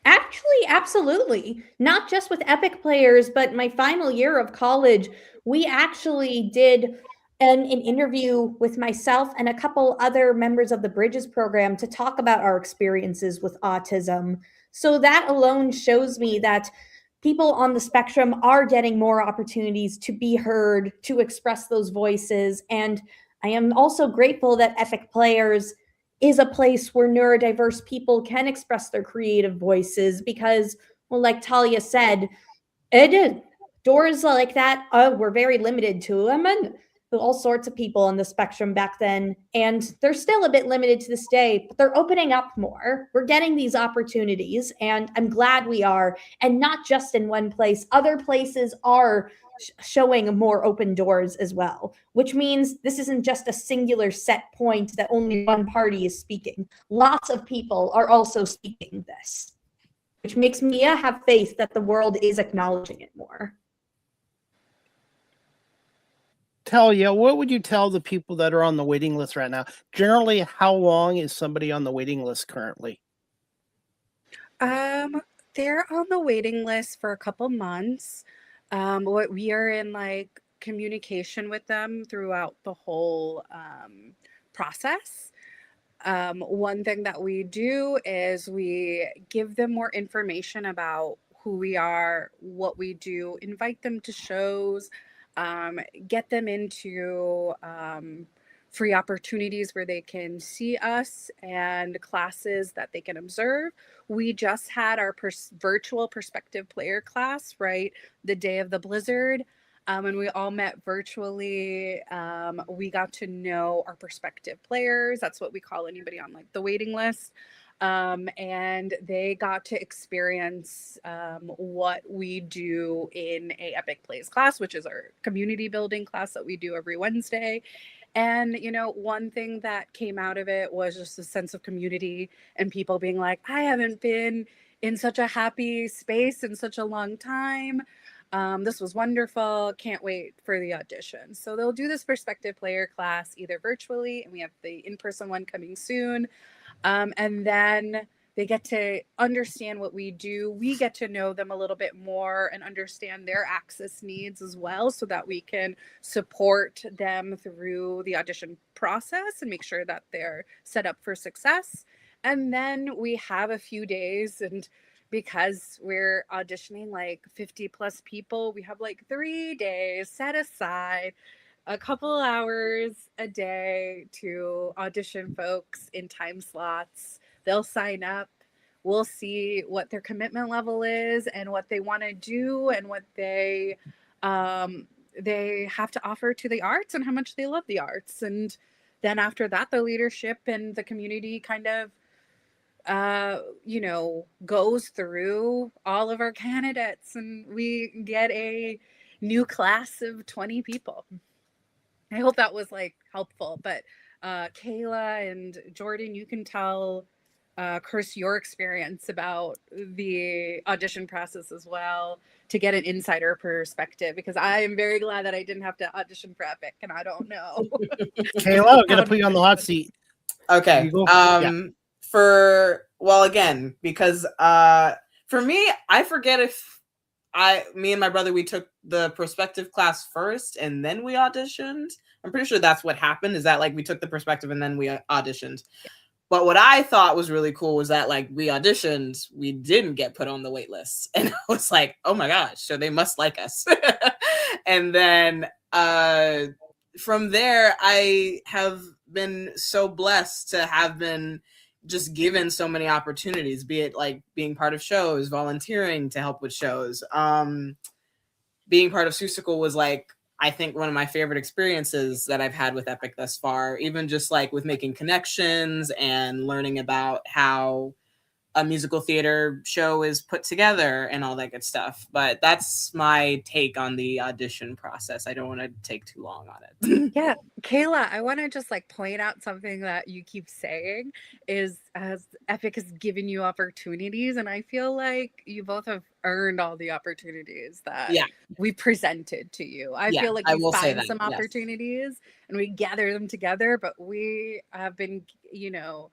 Actually, absolutely. Not just with Epic players, but my final year of college, we actually did an interview with myself and a couple other members of the Bridges program to talk about our experiences with autism. So that alone shows me that people on the spectrum are getting more opportunities to be heard, to express those voices. And I am also grateful that Epic Players is a place where neurodiverse people can express their creative voices because, well, like Talia said, doors like that were very limited to them, and all sorts of people on the spectrum back then. And they're still a bit limited to this day, but they're opening up more. We're getting these opportunities, and I'm glad we are. And not just in one place. Other places are showing more open doors as well, which means this isn't just a singular set point that only one party is speaking. Lots of people are also speaking this, which makes me have faith that the world is acknowledging it more. Talia, what would you tell the people that are on the waiting list right now? Generally, how long is somebody on the waiting list currently? They're on the waiting list for a couple months. We are in like communication with them throughout the whole process. One thing that we do is we give them more information about who we are, what we do, invite them to shows, get them into free opportunities where they can see us and classes that they can observe. We just had our virtual perspective player class, right? The day of the blizzard. And we all met virtually. We got to know our perspective players. That's what we call anybody on like the waiting list. And they got to experience what we do in a Epic Plays class, which is our community building class that we do every Wednesday. And, you know, one thing that came out of it was just a sense of community and people being like, I haven't been in such a happy space in such a long time. This was wonderful. Can't wait for the audition. So they'll do this perspective player class either virtually, and we have the in-person one coming soon. And then they get to understand what we do. We get to know them a little bit more and understand their access needs as well, so that we can support them through the audition process and make sure that they're set up for success. And then we have a few days, and because we're auditioning like 50 plus people, we have like 3 days set aside, a couple hours a day to audition folks in time slots. They'll sign up. We'll see what their commitment level is and what they want to do and what they have to offer to the arts and how much they love the arts. And then after that, the leadership and the community kind of goes through all of our candidates, and we get a new class of 20 people. I hope that was like helpful. But Kayla and Jordan, you can tell Chris your experience about the audition process as well, to get an insider perspective, because I am very glad that I didn't have to audition for Epic, and I don't know. Kayla, I'm gonna put you on the hot seat. Okay. Because for me, I forget if me and my brother, we took the perspective class first and then we auditioned. I'm pretty sure that's what happened, is that like we took the perspective and then we auditioned. But what I thought was really cool was that like we auditioned, we didn't get put on the wait list. And I was like, oh my gosh, so they must like us. And then from there, I have been so blessed to have been just given so many opportunities, be it like being part of shows, volunteering to help with shows. Being part of Susical was like, I think one of my favorite experiences that I've had with Epic thus far, even just like with making connections and learning about how a musical theater show is put together and all that good stuff. But that's my take on the audition process. I don't want to take too long on it. Yeah, Kayla, I want to just like point out something that you keep saying is as Epic has given you opportunities, and I feel like you both have earned all the opportunities that we presented to you. I feel like we find some opportunities and we gather them together, but we have been, you know,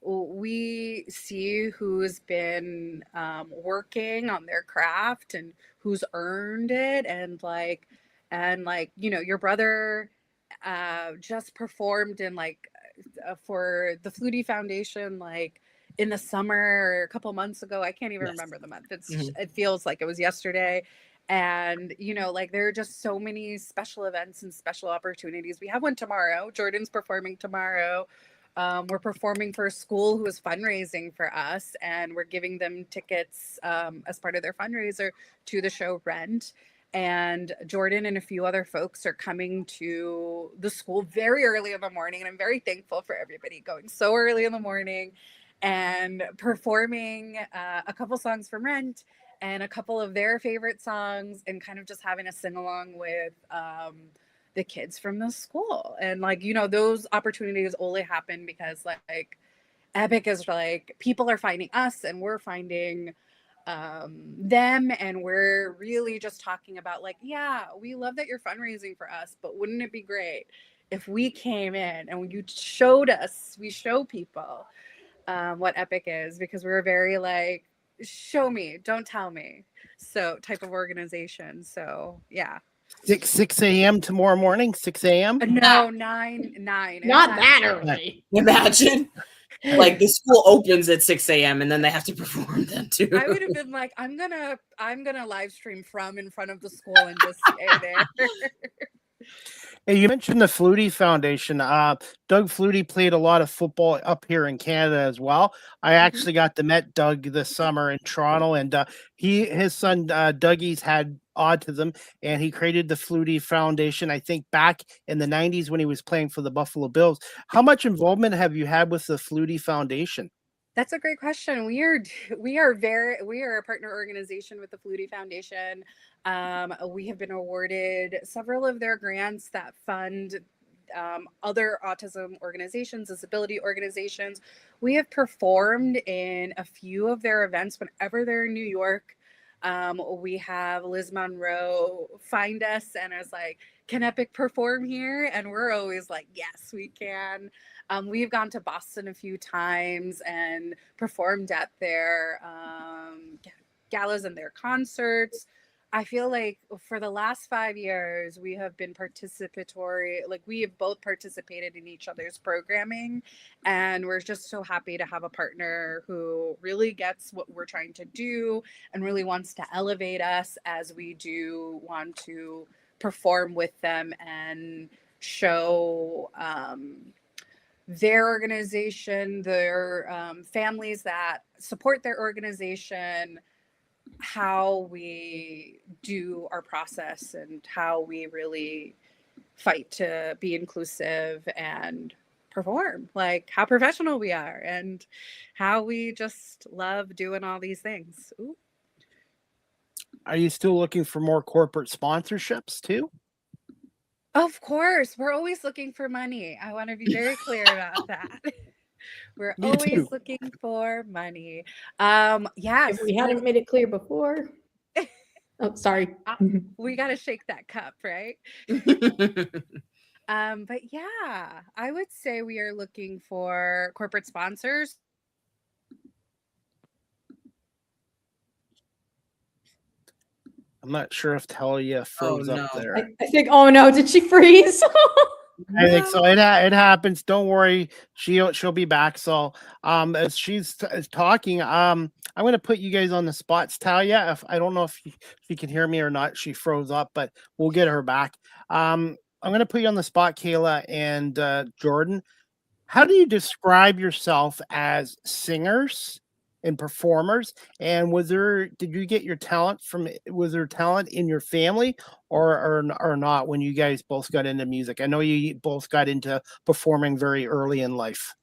we see who's been working on their craft and who's earned it, and like you know, your brother just performed in like for the Flutie Foundation like in the summer or a couple months ago. I can't even remember the month. It feels like it was yesterday. And you know, like there are just so many special events and special opportunities. We have one tomorrow. Jordan's performing tomorrow. We're performing for a school who is fundraising for us, and we're giving them tickets as part of their fundraiser to the show Rent. And Jordan and a few other folks are coming to the school very early in the morning. And I'm very thankful for everybody going so early in the morning and performing a couple songs from Rent and a couple of their favorite songs, and kind of just having a sing along with the kids from the school. And like, you know, those opportunities only happen because like Epic is like, people are finding us and we're finding them, and we're really just talking about like, yeah, we love that you're fundraising for us, but wouldn't it be great if we came in and you showed us, we show people what Epic is, because we're very like, show me, don't tell me, so type of organization. So yeah. 6 a.m. tomorrow morning, 6 a.m. No, 9. Not that early. Imagine. Like the school opens at 6 a.m. and then they have to perform then too. I would have been like, I'm gonna live stream from in front of the school and just stay there. Hey, you mentioned the Flutie Foundation. Doug Flutie played a lot of football up here in Canada as well. I actually got to meet Doug this summer in Toronto, and his son Dougie's had autism, and he created the Flutie Foundation, I think back in the 90s when he was playing for the Buffalo Bills. How much involvement have you had with the Flutie Foundation? That's a great question. We are a partner organization with the Flutie Foundation. We have been awarded several of their grants that fund other autism organizations, disability organizations. We have performed in a few of their events whenever they're in New York. We have Liz Monroe find us and is like, can Epic perform here? And we're always like, yes, we can. We've gone to Boston a few times and performed at their galas and their concerts. I feel like for the last 5 years, we have been participatory. Like we have both participated in each other's programming, and we're just so happy to have a partner who really gets what we're trying to do and really wants to elevate us as we do want to perform with them and show their organization, their families that support their organization, how we do our process and how we really fight to be inclusive and perform, like how professional we are and how we just love doing all these things. Ooh. Are you still looking for more corporate sponsorships too? Of course, we're always looking for money. I want to be very clear about that. We're always looking for money. Yes. If we hadn't made it clear before. Oh, sorry. We got to shake that cup, right? But yeah, I would say we are looking for corporate sponsors. I'm not sure if Talia froze up there. I think, oh no, did she freeze? I think so. It happens. Don't worry. She'll be back. So as she's talking, I'm going to put you guys on the spots. Talia, if I don't know if you can hear me or not, she froze up, but we'll get her back. I'm going to put you on the spot, Kayla and Jordan. How do you describe yourself as singers and performers? And did you get your talent was there talent in your family or not when you guys both got into music? I know you both got into performing very early in life.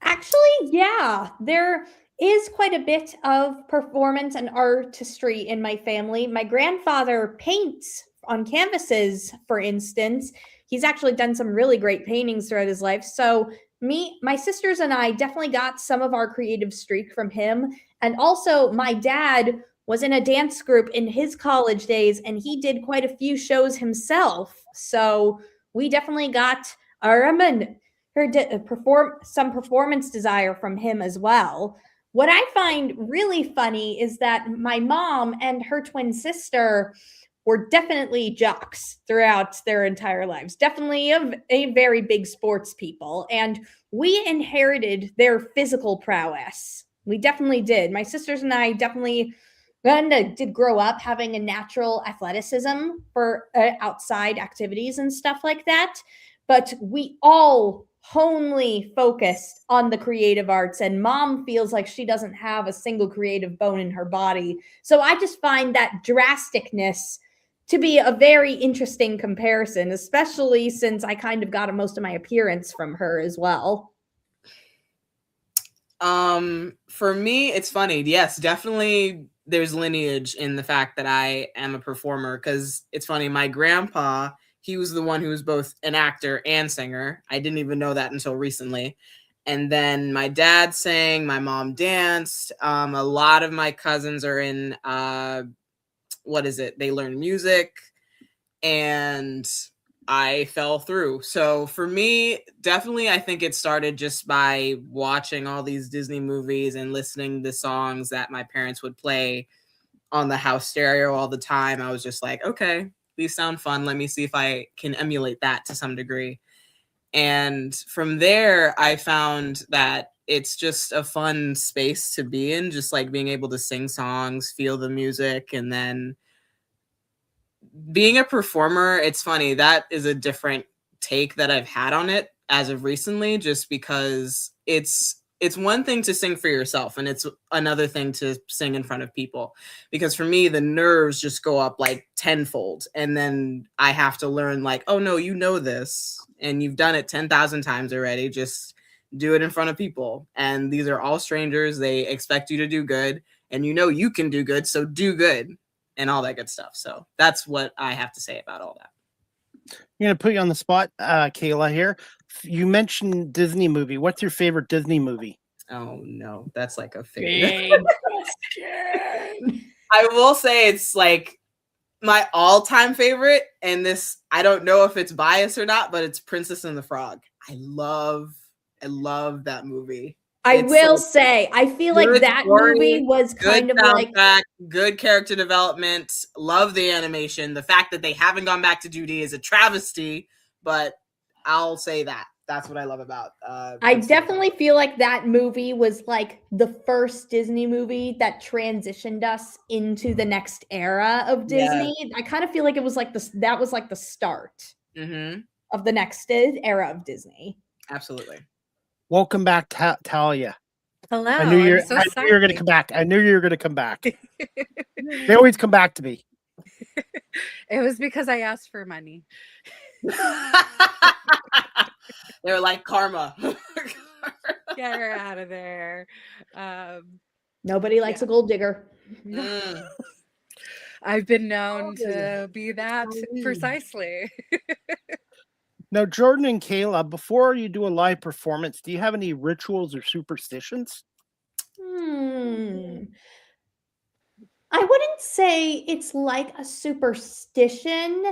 Actually, yeah, there is quite a bit of performance and artistry in my family. My grandfather paints on canvases, for instance. He's actually done some really great paintings throughout his life. So, my sisters, and I definitely got some of our creative streak from him. And also, my dad was in a dance group in his college days, and he did quite a few shows himself. So, we definitely got some performance desire from him as well. What I find really funny is that my mom and her twin sister were definitely jocks throughout their entire lives, definitely a very big sports people. And we inherited their physical prowess. We definitely did. My sisters and I definitely did grow up having a natural athleticism for outside activities and stuff like that. But we all only focused on the creative arts, and mom feels like she doesn't have a single creative bone in her body. So I just find that drasticness to be a very interesting comparison, especially since I kind of got most of my appearance from her as well. For me, it's funny. Yes, definitely there's lineage in the fact that I am a performer, because it's funny. My grandpa, he was the one who was both an actor and singer. I didn't even know that until recently. And then my dad sang, my mom danced. A lot of my cousins are in, they learn music, and I fell through. So for me, definitely, I think it started just by watching all these Disney movies and listening to songs that my parents would play on the house stereo all the time. I was just like, okay, these sound fun. Let me see if I can emulate that to some degree. And from there, I found that it's just a fun space to be in, just like being able to sing songs, feel the music, and then being a performer. It's funny, that is a different take that I've had on it as of recently, just because it's one thing to sing for yourself, and it's another thing to sing in front of people. Because for me, the nerves just go up like tenfold, and then I have to learn like, oh no, you know this, and you've done it 10,000 times already. Just do it in front of people, and these are all strangers. They expect you to do good, and you know you can do good, so do good, and all that good stuff. So that's what I have to say about all that. I'm going to put you on the spot, Kayla, here. You mentioned Disney movie. What's your favorite Disney movie? Oh, no. That's like a favorite. I will say it's like my all-time favorite, and this, I don't know if it's biased or not, but it's Princess and the Frog. I love that movie. I will say, I feel like that movie was kind of like good character development. Love the animation. The fact that they haven't gone back to Judy is a travesty, but I'll say that. That's what I love about. I definitely feel like that movie was like the first Disney movie that transitioned us into the next era of Disney. Yeah. I kind of feel like it was like that was like the start of the next era of Disney. Absolutely. Welcome back, Talia. Hello. I knew you were going to come back. I knew you were going to come back. They always come back to me. It was because I asked for money. They were like, karma. Get her out of there. Nobody likes a gold digger. I've been known to be that precisely. Now, Jordan and Kayla, before you do a live performance, do you have any rituals or superstitions? I wouldn't say it's like a superstition.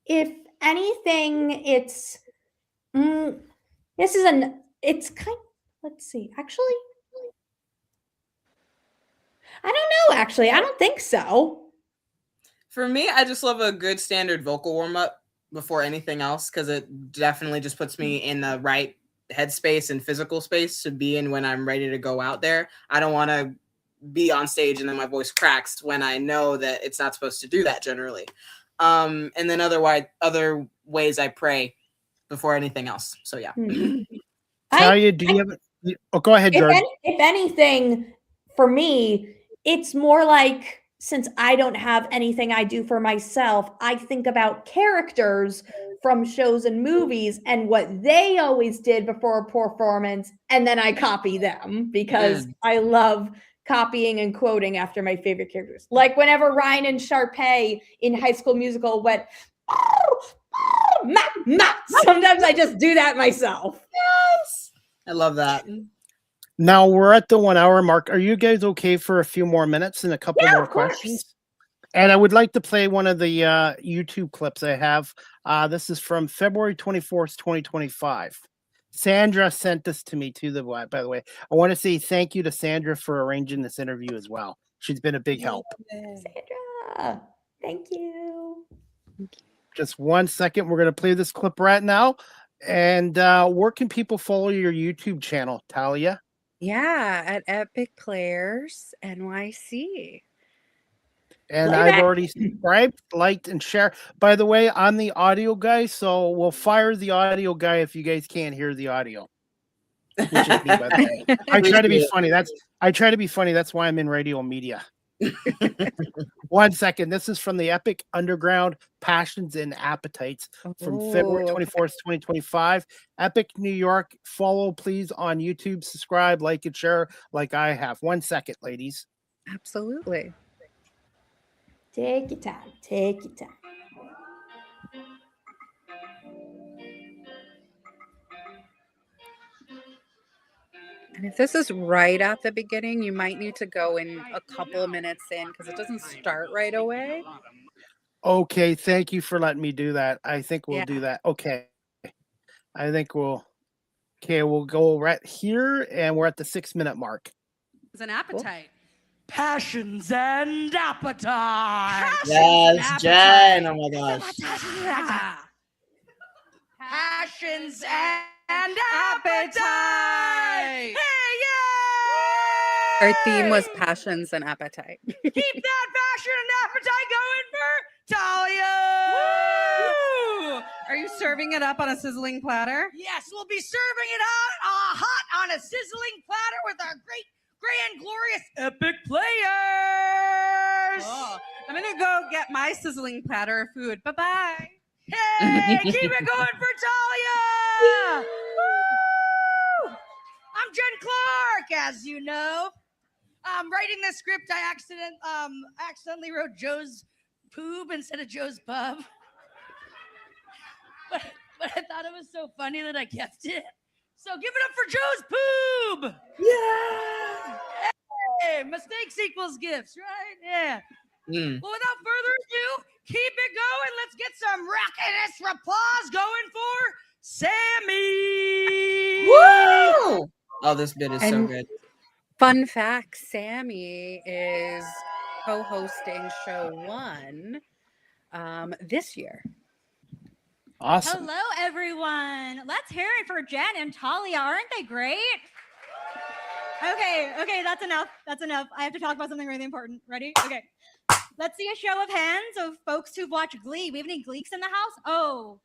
If anything, it's let's see. Actually, I don't know. Actually, I don't think so. For me, I just love a good standard vocal warm-up. before anything else, because it definitely just puts me in the right headspace and physical space to be in when I'm ready to go out there. I don't want to be on stage and then my voice cracks when I know that it's not supposed to do that generally. And then other ways I pray before anything else. So yeah. Talia, do you have? Oh, go ahead, Jordan. If anything, for me, it's more like, since I don't have anything I do for myself, I think about characters from shows and movies and what they always did before a performance, and then I copy them because I love copying and quoting after my favorite characters. Like whenever Ryan and Sharpay in High School Musical went, sometimes I just do that myself. Yes. I love that. Now we're at the 1 hour mark. Are you guys okay for a few more minutes and a couple more questions? And I would like to play one of the YouTube clips I have. This is from February 24th, 2025. Sandra sent this to me too, by the way. I want to say thank you to Sandra for arranging this interview as well. She's been a big help. Sandra, thank you. Just 1 second. We're going to play this clip right now. And where can people follow your YouTube channel, Talia? Yeah, at Epic Players NYC. And I've already subscribed, liked, and shared. By the way, I'm the audio guy, so we'll fire the audio guy if you guys can't hear the audio. Which is me, by the way. I try to be funny. That's why I'm in radio media. 1 second. This is from the Epic Underground Passions and Appetites from February 24th, 2025. Epic New York. Follow, please, on YouTube. Subscribe, like, and share like I have. 1 second, ladies. Absolutely. Take your time. Take your time. And if this is right at the beginning, you might need to go in a couple of minutes in because it doesn't start right away. Okay, thank you for letting me do that. I think we'll do that. Okay. We'll go right here, and we're at the 6 minute mark. It's an appetite. Passions and appetite. Yes, Jen. Oh my gosh. Passions and appetite. Hey, yeah! Our theme was passions and appetite. Keep that passion and appetite going for Talia. Woo! Are you serving it up on a sizzling platter? Yes, we'll be serving it hot on a sizzling platter with our great, grand, glorious Epic Players. Oh, I'm going to go get my sizzling platter of food. Bye-bye. Hey, keep it going for Talia. Woo! I'm Jen Clark, as you know. Writing this script, I accidentally wrote Joe's Poob instead of Joe's Pub. But I thought it was so funny that I kept it. So give it up for Joe's Poob. Yeah. Hey, mistakes equals gifts, right? Yeah. Well, without further ado, keep it going. Let's get some rockiness applause going for Sammy. Woo! Oh, this bit is so good. Fun fact, Sammy is co-hosting show 1 this year. Awesome. Hello, everyone. Let's hear it for Jen and Talia. Aren't they great? Okay, that's enough. That's enough. I have to talk about something really important. Ready? Okay. Let's see a show of hands of folks who've watched Glee. We have any Gleeks in the house? Oh,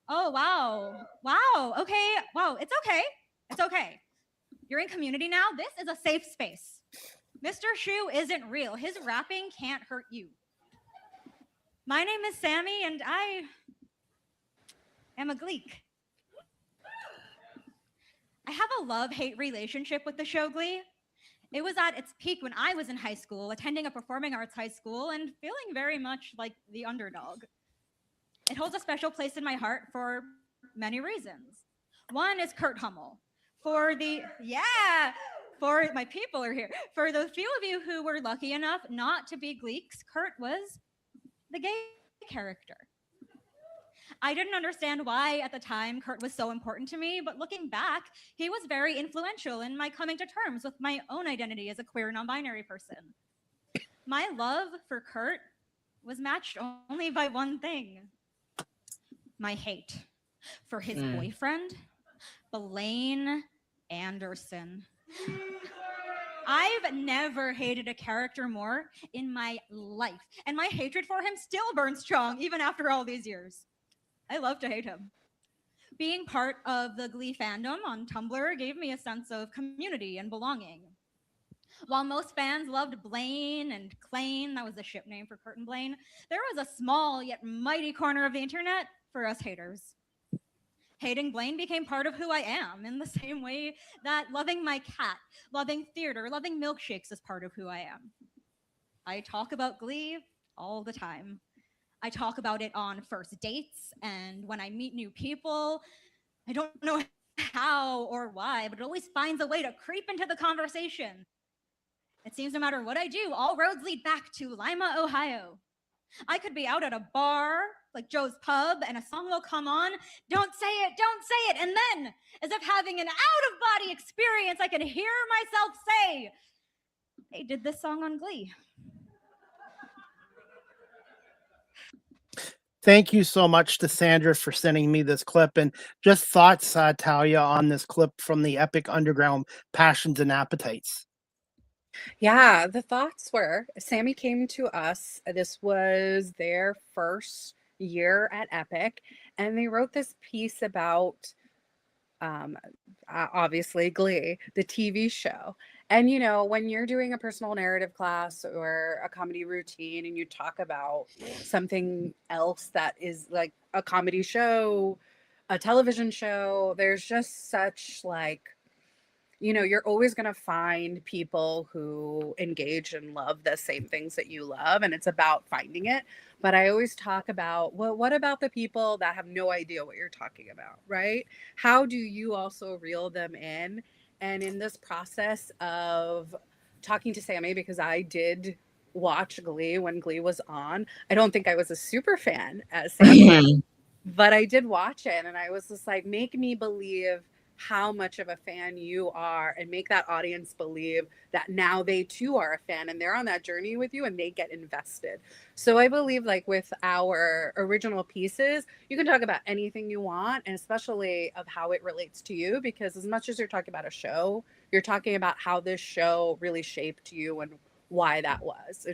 wow. Wow. Okay. Wow. It's okay. It's okay. You're in Community now. This is a safe space. Mr. Shu isn't real. His rapping can't hurt you. My name is Sammy, and I am a Gleek. I have a love-hate relationship with the show Glee. It was at its peak when I was in high school, attending a performing arts high school and feeling very much like the underdog. It holds a special place in my heart for many reasons. One is Kurt Hummel. For my people are here. For the few of you who were lucky enough not to be Gleeks, Kurt was the gay character. I didn't understand why at the time Kurt was so important to me, but looking back, he was very influential in my coming to terms with my own identity as a queer non-binary person. My love for Kurt was matched only by one thing: my hate for his boyfriend, Blaine Anderson. I've never hated a character more in my life, and my hatred for him still burns strong even after all these years. I love to hate him. Being part of the Glee fandom on Tumblr gave me a sense of community and belonging. While most fans loved Blaine and Klaine, that was the ship name for Kurt and Blaine, there was a small yet mighty corner of the internet for us haters. Hating Blaine became part of who I am in the same way that loving my cat, loving theater, loving milkshakes is part of who I am. I talk about Glee all the time. I talk about it on first dates and when I meet new people. I don't know how or why, but it always finds a way to creep into the conversation. It seems no matter what I do, all roads lead back to Lima, Ohio. I could be out at a bar like Joe's Pub and a song will come on, don't say it, and then, as if having an out-of-body experience, I can hear myself say, they did this song on Glee. Thank you so much to Sandra for sending me this clip, and just thoughts, Talia, on this clip from the epic underground Passions and Appetites. Yeah, the thoughts were Sammy came to us. This was their first year at Epic, and they wrote this piece about obviously Glee, the TV show. And you know, when you're doing a personal narrative class or a comedy routine and you talk about something else that is like a comedy show, a television show, there's just such like, you know, you're always going to find people who engage and love the same things that you love. And it's about finding it. But I always talk about, well, what about the people that have no idea what you're talking about, right? How do you also reel them in? And in this process of talking to Sammy, because I did watch Glee when Glee was on, I don't think I was a super fan as Sammy, but I did watch it. And I was just like, make me believe how much of a fan you are and make that audience believe that now they too are a fan and they're on that journey with you and they get invested. So I believe like with our original pieces, you can talk about anything you want, and especially of how it relates to you, because as much as you're talking about a show, you're talking about how this show really shaped you and why that was.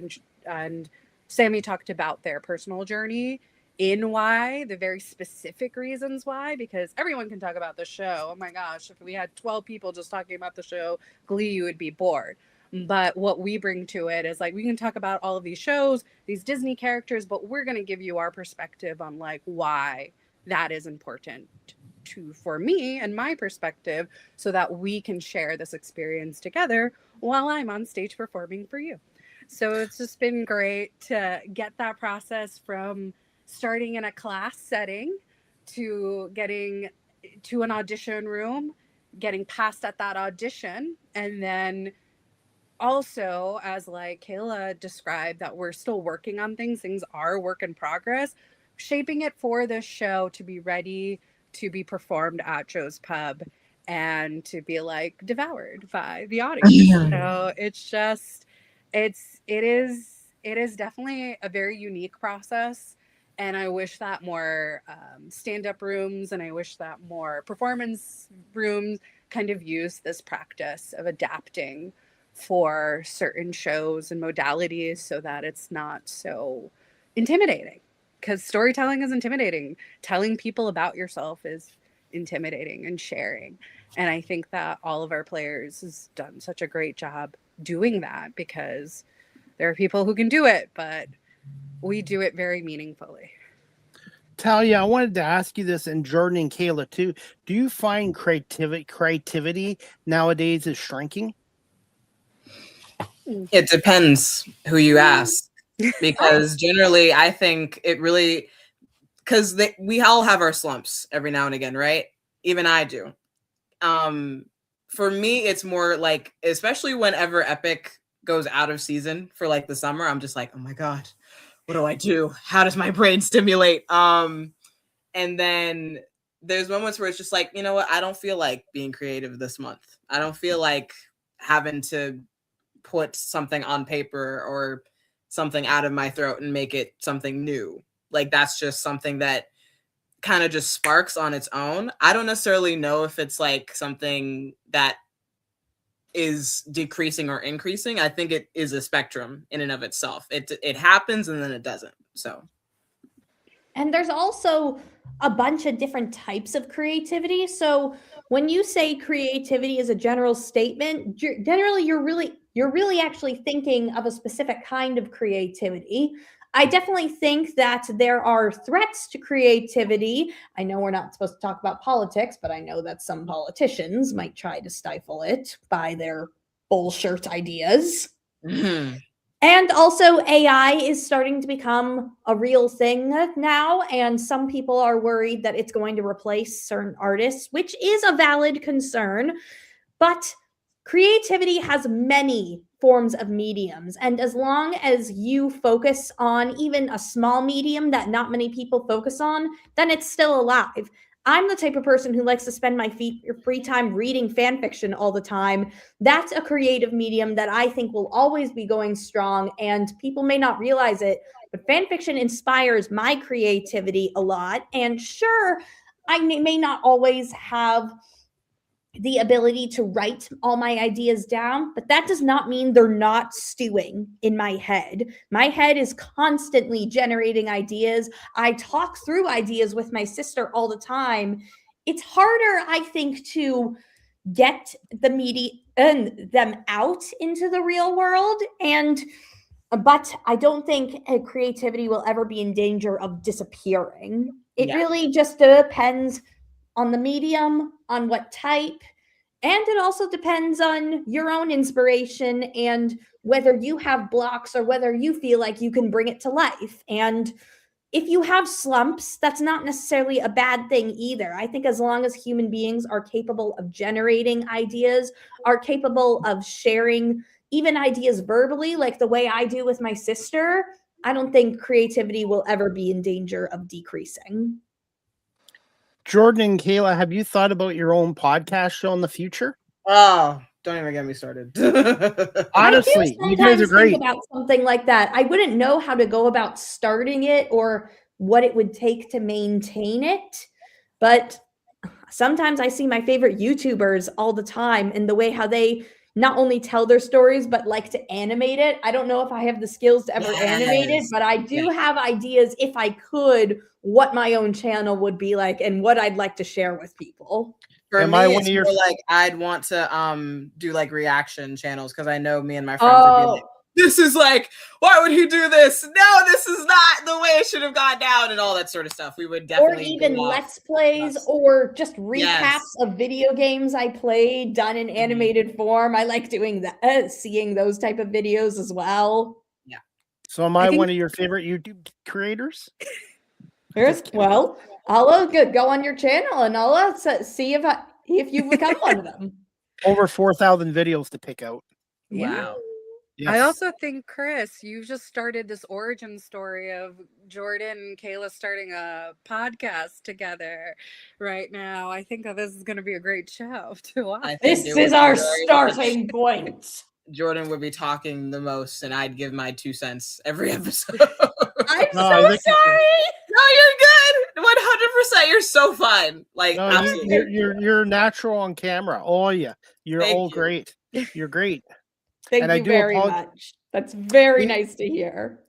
And Sammy talked about their personal journey in why, the very specific reasons why, because everyone can talk about the show. Oh my gosh, if we had 12 people just talking about the show Glee, you would be bored. But what we bring to it is like, we can talk about all of these shows, these Disney characters, but we're going to give you our perspective on like why that is important for me and my perspective, so that we can share this experience together while I'm on stage performing for you. So it's just been great to get that process from starting in a class setting to getting to an audition room, getting passed at that audition, and then also, as like Kayla described, that we're still working on things are work in progress, shaping it for this show to be ready to be performed at Joe's Pub and to be like devoured by the audience. So it's just, it is definitely a very unique process. And I wish that more stand-up rooms and I wish that more performance rooms kind of use this practice of adapting for certain shows and modalities so that it's not so intimidating. Because storytelling is intimidating. Telling people about yourself is intimidating and sharing. And I think that all of our players has done such a great job doing that, because there are people who can do it, but we do it very meaningfully. Talia, I wanted to ask you this, and Jordan and Kayla too. Do you find creativity nowadays is shrinking? It depends who you ask, because generally I think it really, because we all have our slumps every now and again, right? Even I do. For me, it's more like, especially whenever Epic goes out of season for like the summer, I'm just like, oh my God, what do I do? How does my brain stimulate? And then there's moments where it's just like, you know what? I don't feel like being creative this month. I don't feel like having to put something on paper or something out of my throat and make it something new. Like, that's just something that kind of just sparks on its own. I don't necessarily know if it's like something that is decreasing or increasing. I think it is a spectrum in and of itself. It happens and then it doesn't. So. And there's also a bunch of different types of creativity. So when you say creativity is a general statement, generally you're really actually thinking of a specific kind of creativity. I definitely think that there are threats to creativity. I know we're not supposed to talk about politics, but I know that some politicians might try to stifle it by their bullshit ideas. Mm-hmm. And also, AI is starting to become a real thing now, and some people are worried that it's going to replace certain artists, which is a valid concern. But creativity has many forms of mediums, and as long as you focus on even a small medium that not many people focus on, then it's still alive. I'm the type of person who likes to spend my free time reading fan fiction all the time. That's a creative medium that I think will always be going strong, and people may not realize it, but fan fiction inspires my creativity a lot. And sure, I may not always have the ability to write all my ideas down, but that does not mean they're not stewing in my head. My head is constantly generating ideas. I talk through ideas with my sister all the time. It's harder, I think, to get the media and them out into the real world. But I don't think creativity will ever be in danger of disappearing. It really just depends on the medium, on what type, and it also depends on your own inspiration and whether you have blocks or whether you feel like you can bring it to life. And if you have slumps, that's not necessarily a bad thing either. I think as long as human beings are capable of generating ideas, are capable of sharing even ideas verbally, like the way I do with my sister, I don't think creativity will ever be in danger of decreasing. Jordan and Kayla, have you thought about your own podcast show in the future? Oh, don't even get me started. Honestly, you guys are great. Think about something like that. I wouldn't know how to go about starting it or what it would take to maintain it, but sometimes I see my favorite YouTubers all the time and the way how they not only tell their stories but like to animate it. I don't know if I have the skills to ever animate it, but I do have ideas, if I could, what my own channel would be like and what I'd like to share with people. For me, it's more like I'd want to do like reaction channels because I know me and my friends would be like, this is like, why would he do this? No, this is not the way it should have gone down, and all that sort of stuff. We would definitely, or even let's plays or just recaps of video games I played done in animated form. I like doing that, seeing those type of videos as well. Yeah. So am I one of your favorite YouTube creators? Well, I'll go on your channel and I'll see if you become one of them. Over 4,000 videos to pick out. Wow. Yes. I also think, Chris, you just started this origin story of Jordan and Kayla starting a podcast together right now. I think that this is going to be a great show to watch. This is our starting point. Jordan would be talking the most, and I'd give my 2 cents every episode. I'm so sorry. No, you're good. 100%. You're so fine. Like, no, absolutely. You're natural on camera. Oh yeah, you're all great. You're great. Thank you very much. That's very nice to hear.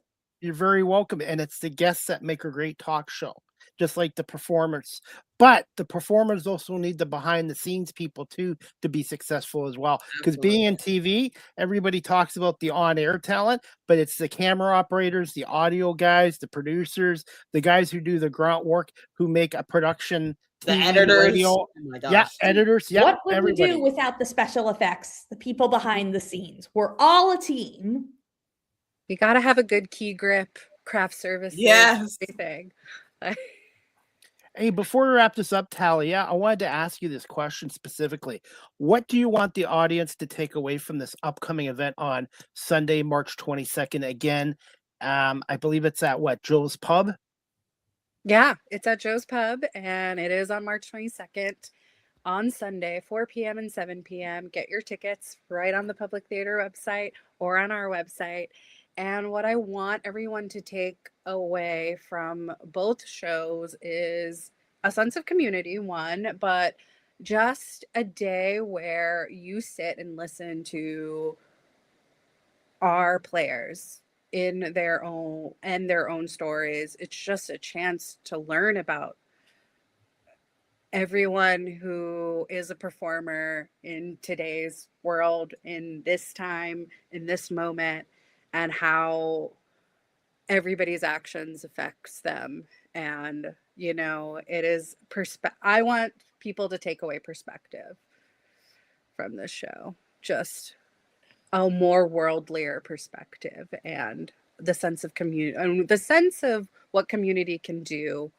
You're very welcome. And it's the guests that make a great talk show, just like the performers. But the performers also need the behind the scenes people too to be successful as well. Because being in TV, everybody talks about the on-air talent, but it's the camera operators, the audio guys, the producers, the guys who do the grunt work, who make a production. The editors. Radio. Oh my gosh. Yeah, editors. Yeah, what would we do without the special effects, the people behind the scenes? We're all a team. You got to have a good key grip, craft services, everything. Hey, before we wrap this up, Talia, I wanted to ask you this question specifically. What do you want the audience to take away from this upcoming event on Sunday, March 22nd? Again, I believe it's at Joe's Pub? Yeah, it's at Joe's Pub, and it is on March 22nd on Sunday, 4 p.m. and 7 p.m. Get your tickets right on the Public Theater website or on our website. And what I want everyone to take away from both shows is a sense of community, one, but just a day where you sit and listen to our players in their own stories. It's just a chance to learn about everyone who is a performer in today's world, in this time, in this moment, and how everybody's actions affects them. And it is I want people to take away perspective from this show, just a more worldlier perspective, and the sense of community, the sense of what community can do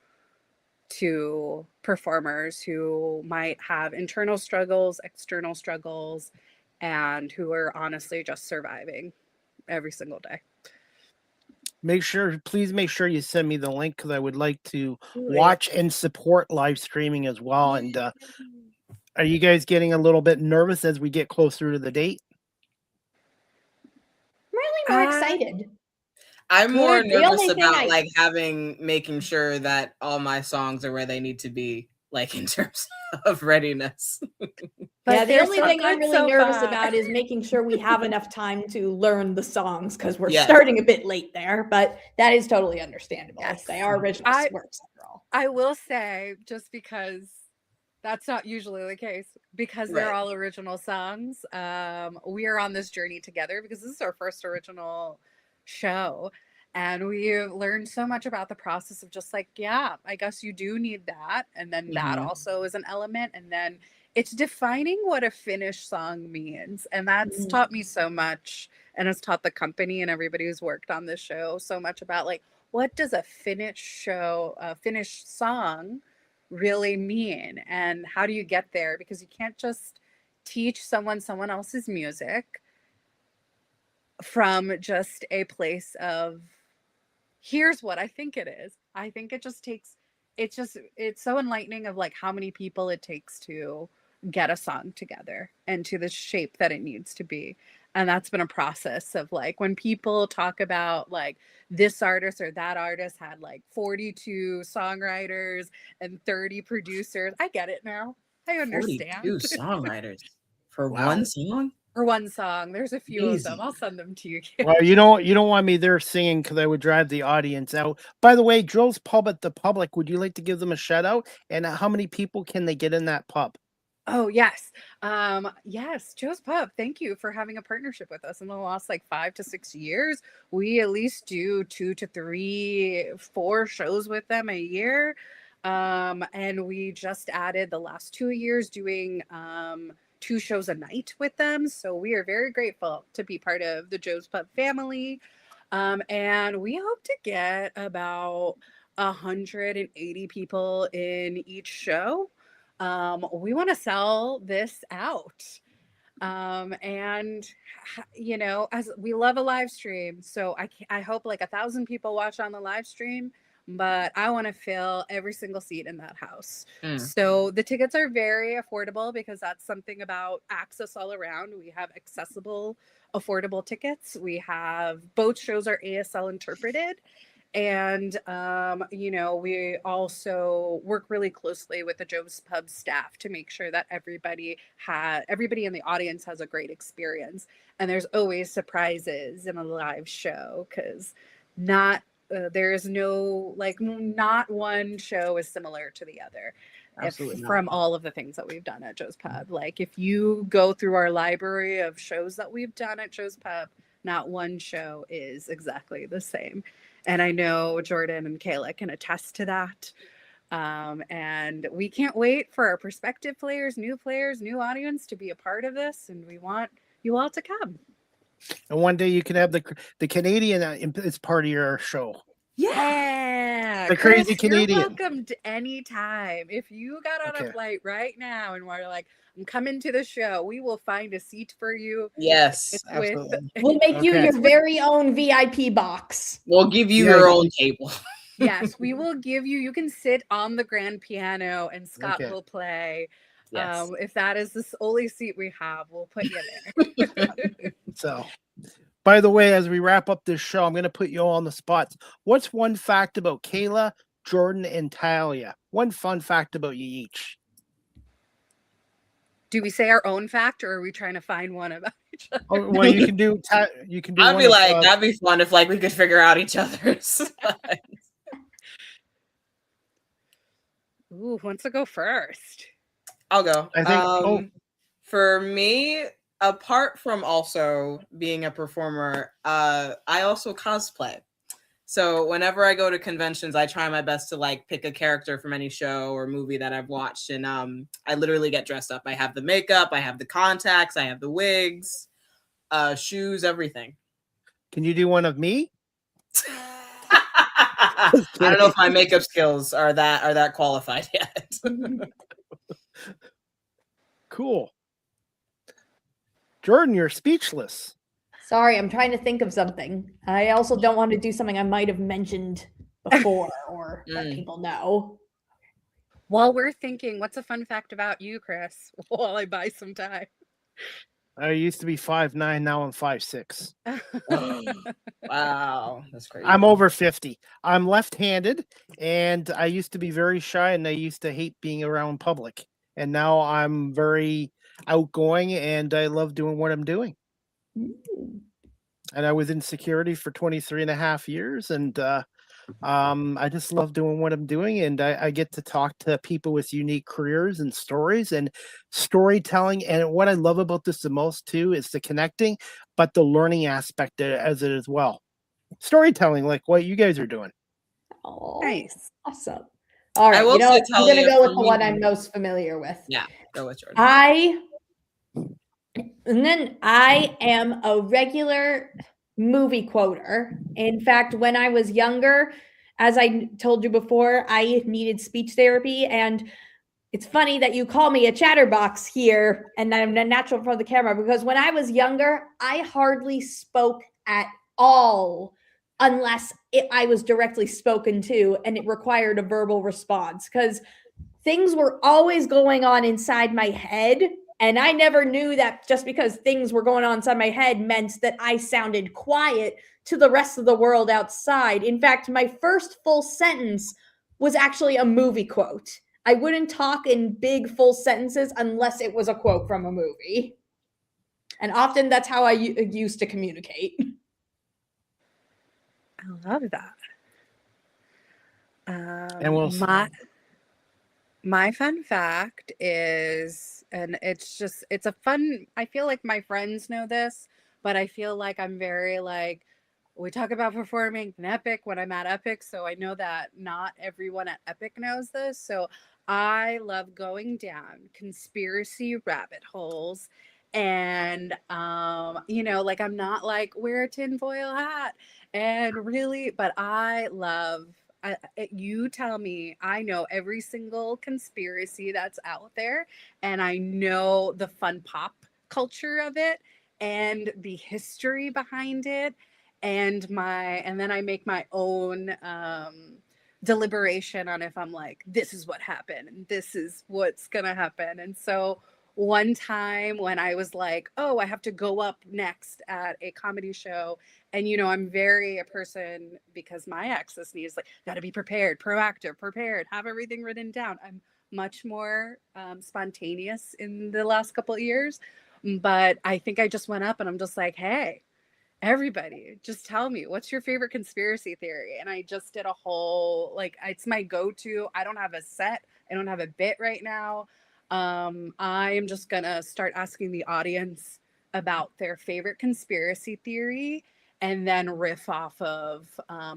to performers who might have internal struggles, external struggles, and who are honestly just surviving every single day. Please make sure you send me the link, because I would like to watch and support live streaming as well. And are you guys getting a little bit nervous as we get closer to the date? I'm really more excited. I'm more The nervous only thing about making sure that all my songs are where they need to be, like in terms of readiness. Yeah, the only thing I'm really nervous about is making sure we have enough time to learn the songs, because we're starting a bit late there, but that is totally understandable. Yes. They are original works after all. I will say, just because that's not usually the case, because they're all original songs, we are on this journey together, because this is our first original show. And we learned so much about the process of just like, yeah, I guess you do need that. And then that also is an element. And then it's defining what a finished song means. And that's taught me so much. And it's taught the company and everybody who's worked on this show so much about like, what does a finished song really mean? And how do you get there? Because you can't just teach someone else's music from just a place of, here's what I think it is. I think it just takes, it's so enlightening of like how many people it takes to get a song together and to the shape that it needs to be. And that's been a process of like, when people talk about like this artist or that artist had like 42 songwriters and 30 producers. I get it now. I understand. 42 songwriters for one song? For one song. There's a few of them. I'll send them to you. Well, you don't want me there singing, because I would drive the audience out. By the way, Joe's Pub at the Public, would you like to give them a shout out? And how many people can they get in that pub? Oh, yes. Yes, Joe's Pub. Thank you for having a partnership with us in the last like 5 to 6 years. We at least do 2 to 3, 4 shows with them a year. And we just added the last 2 years doing 2 shows a night with them. So we are very grateful to be part of the Joe's Pub family. And we hope to get about 180 people in each show. We want to sell this out. And as we love a live stream, so I hope like 1,000 people watch on the live stream, but I want to fill every single seat in that house. So the tickets are very affordable, because that's something about access all around. We have accessible, affordable tickets. We have, both shows are ASL interpreted. And, we also work really closely with the Joe's Pub staff to make sure that everybody in the audience has a great experience. And there's always surprises in a live show, because there's no, like, not one show is similar to the other. From all of the things that we've done at Joe's Pub. Like, if you go through our library of shows that we've done at Joe's Pub, not one show is exactly the same. And I know Jordan and Kayla can attest to that. And we can't wait for our prospective players, new audience to be a part of this. And we want you all to come. And one day you can have the Canadian as part of your show. Yeah. The Chris, crazy Canadian. You're welcome to any time. If you got on a flight right now and we're like, I'm coming to the show, we will find a seat for you. Yes. Absolutely. We'll make you your very own VIP box. We'll give you your own table. Yes, we will give you can sit on the grand piano and Scott will play. Yes. If that is the only seat we have, we'll put you there. So, by the way, as we wrap up this show, I'm going to put you all on the spots. What's one fact about Kayla, Jordan, and Talia. One fun fact about you each. Do we say our own fact, or are we trying to find one about each other? Oh, well, you can do. You can do. I'd one be of, like, that'd be fun if like we could figure out each other's. Ooh, who wants to go first? I'll go. I think. For me, apart from also being a performer, I also cosplay. So whenever I go to conventions, I try my best to like pick a character from any show or movie that I've watched, and I literally get dressed up. I have the makeup, I have the contacts, I have the wigs, shoes, everything. Can you do one of me? I don't know if my makeup skills are that qualified yet. Cool. Jordan, you're speechless. Sorry, I'm trying to think of something. I also don't want to do something I might have mentioned before or let people know. While we're thinking, what's a fun fact about you, Chris? While I buy some time. I used to be 5'9", now I'm 5'6". Wow, that's crazy. I'm over 50. I'm left-handed, and I used to be very shy, and I used to hate being around public. And now I'm very outgoing, and I love doing what I'm doing. And I was in security for 23 and a half years, and I just love doing what I'm doing, and I get to talk to people with unique careers and stories and storytelling. And what I love about this the most too is the connecting, but the learning aspect as it as well. Storytelling, like what you guys are doing. Oh, nice, awesome. All right, I'm gonna go with the one I'm most familiar with. Yeah, go with Jordan. I am a regular movie quoter. In fact, when I was younger, as I told you before, I needed speech therapy. And it's funny that you call me a chatterbox here and I'm a natural for the camera, because when I was younger, I hardly spoke at all unless I was directly spoken to and it required a verbal response, because things were always going on inside my head. And I never knew that just because things were going on inside my head meant that I sounded quiet to the rest of the world outside. In fact, my first full sentence was actually a movie quote. I wouldn't talk in big full sentences unless it was a quote from a movie. And often that's how I used to communicate. I love that. And my fun fact is, and it's a fun, I feel like my friends know this, but I feel like I'm very like, we talk about performing in Epic when I'm at Epic, so I know that not everyone at Epic knows this. So I love going down conspiracy rabbit holes. And, like I'm not like, wear a tinfoil hat and really, but I love, you tell me, I know every single conspiracy that's out there, and I know the fun pop culture of it and the history behind it, and then I make my own deliberation on if I'm like, this is what happened and this is what's gonna happen. And so one time when I was like, oh, I have to go up next at a comedy show, and I'm very a person, because my access needs like, got to be prepared, proactive, prepared, have everything written down. I'm much more spontaneous in the last couple of years, but I think I just went up and I'm just like, hey, everybody, just tell me, what's your favorite conspiracy theory? And I just did a whole, like, it's my go-to. I don't have a set. I don't have a bit right now. I am just gonna start asking the audience about their favorite conspiracy theory and then riff off of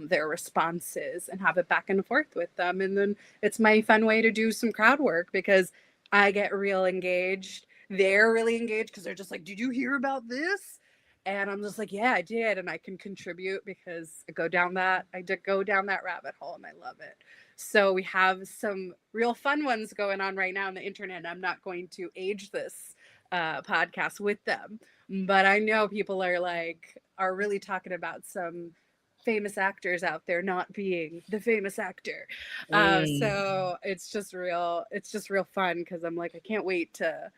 their responses and have it back and forth with them. And then it's my fun way to do some crowd work, because I get real engaged. They're really engaged because they're just like, did you hear about this? And I'm just like, yeah, I did. And I can contribute because I did go down that rabbit hole and I love it. So we have some real fun ones going on right now on the internet. I'm not going to age this podcast with them, but I know people are really talking about some famous actors out there not being the famous actor. So it's just real fun, because I'm like, I can't wait to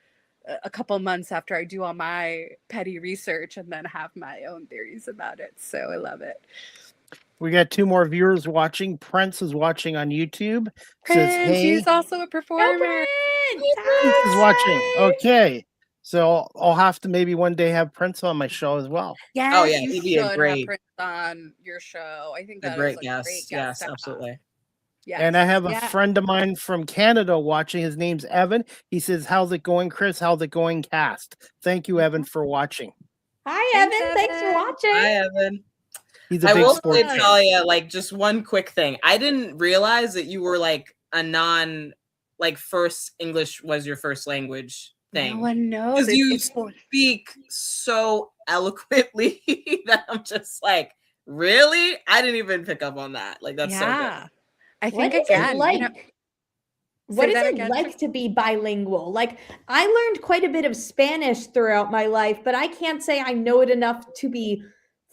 a couple months after I do all my petty research and then have my own theories about it. So I love it. We got 2 more viewers watching. Prince is watching on YouTube. Says, Prince, hey. he's also a performer. Prince is watching. Okay. So I'll have to maybe one day have Prince on my show as well. Yes, Oh, yeah, you he'd be a should have great- Prince on your show. I think A that great is a guest. great guest. Yes, to have. absolutely. Yes. And I have a Yeah. friend of mine from Canada watching. His name's Evan. He says, how's it going, Chris? How's it going, Cast? Thank you, Evan, for watching. Hi, Thanks, Evan. Thanks for Evan. watching. Hi, Evan. He's a I big will say, sports fan. Talia, like just one quick thing. I didn't realize that you were like a first English was your first language thing. No one knows. Because you speak so eloquently that I'm just like, really? I didn't even pick up on that. Like, that's so good. I think What is again, it like? What Say is that it again, like Chris? to be bilingual? Like, I learned quite a bit of Spanish throughout my life, but I can't say I know it enough to be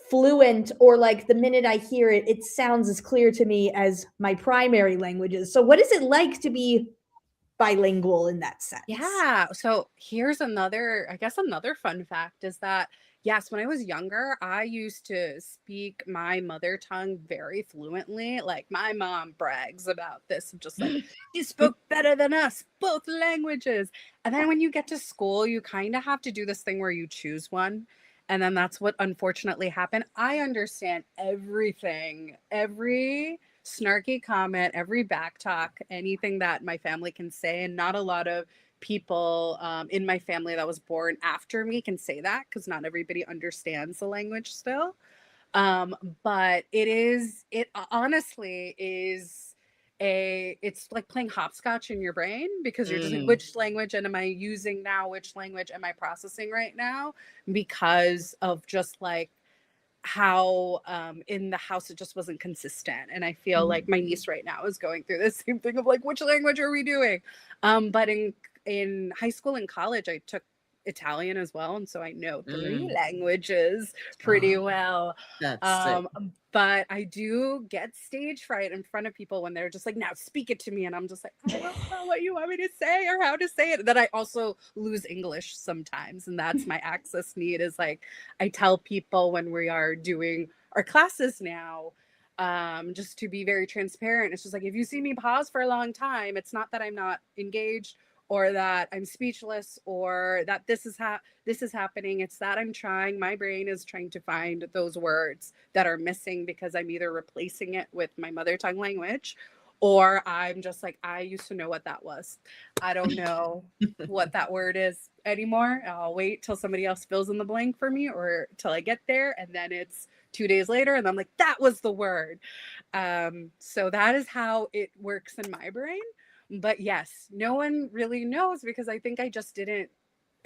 fluent, or like the minute I hear it, it sounds as clear to me as my primary languages. So what is it like to be bilingual in that sense? Yeah. So here's another, I guess another fun fact is that, yes, when I was younger, I used to speak my mother tongue very fluently. Like my mom brags about this, just like, you spoke better than us, both languages. And then when you get to school, you kind of have to do this thing where you choose one. And then that's what unfortunately happened. I understand everything, every snarky comment, every back talk, anything that my family can say. And not a lot of people in my family that was born after me can say that, because not everybody understands the language still. But it honestly is it's like playing hopscotch in your brain, because you're just like, which language am I using now? Which language am I processing right now? Because of just like how in the house it just wasn't consistent. And I feel like my niece right now is going through the same thing of like, which language are we doing? But in high school and college, I took Italian as well, and so I know 3 languages pretty well. That's sick. But I do get stage fright in front of people when they're just like, now speak it to me, and I'm just like, I don't know what you want me to say or how to say it. Then I also lose English sometimes, and that's my access need. Is like, I tell people when we are doing our classes now, just to be very transparent, it's just like, if you see me pause for a long time, it's not that I'm not engaged or that I'm speechless or that this is happening. It's that my brain is trying to find those words that are missing, because I'm either replacing it with my mother tongue language, or I'm just like, I used to know what that was. I don't know what that word is anymore. I'll wait till somebody else fills in the blank for me, or till I get there, and then it's 2 days later and I'm like, that was the word. So that is how it works in my brain. But yes, no one really knows, because I think I just didn't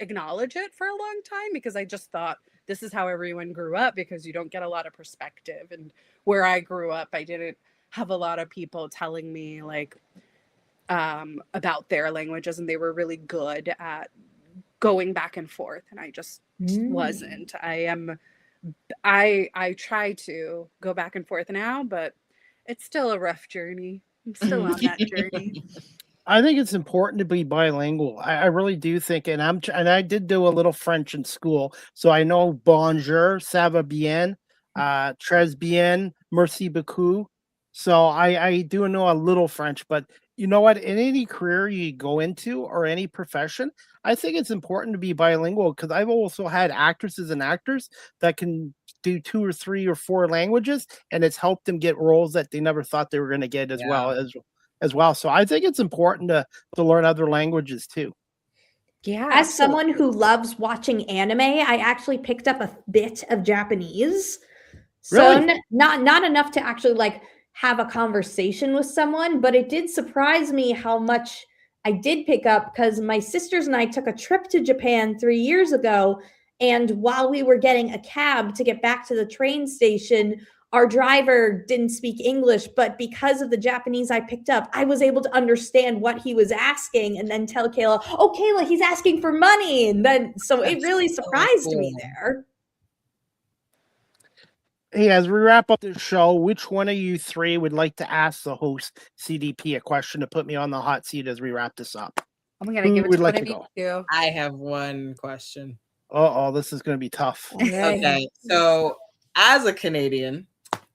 acknowledge it for a long time, because I just thought this is how everyone grew up, because you don't get a lot of perspective. And where I grew up, I didn't have a lot of people telling me like about their languages, and they were really good at going back and forth, and I just wasn't. I try to go back and forth now, but it's still a rough journey. I'm still on that journey. I think it's important to be bilingual. I really do think, and I did do a little French in school, so I know bonjour, ça va bien, très bien, merci beaucoup. So I do know a little French, but you know what? In any career you go into or any profession, I think it's important to be bilingual, because I've also had actresses and actors that can do 2 or 3 or 4 languages, and it's helped them get roles that they never thought they were going to get as well. So I think it's important to learn other languages too. Yeah. As someone who loves watching anime, I actually picked up a bit of Japanese. So Really? not enough to actually like have a conversation with someone, but it did surprise me how much I did pick up, because my sisters and I took a trip to Japan 3 years ago, and while we were getting a cab to get back to the train station, our driver didn't speak English, but because of the Japanese I picked up, I was able to understand what he was asking, and then tell Kayla, oh, Kayla, he's asking for money. And then, so it really surprised me there. Hey, as we wrap up the show, which one of you 3 would like to ask the host CDP a question to put me on the hot seat as we wrap this up? I'm going to give it would to like one to of you two. I have one question. Uh-oh, this is going to be tough. Okay, so as a Canadian,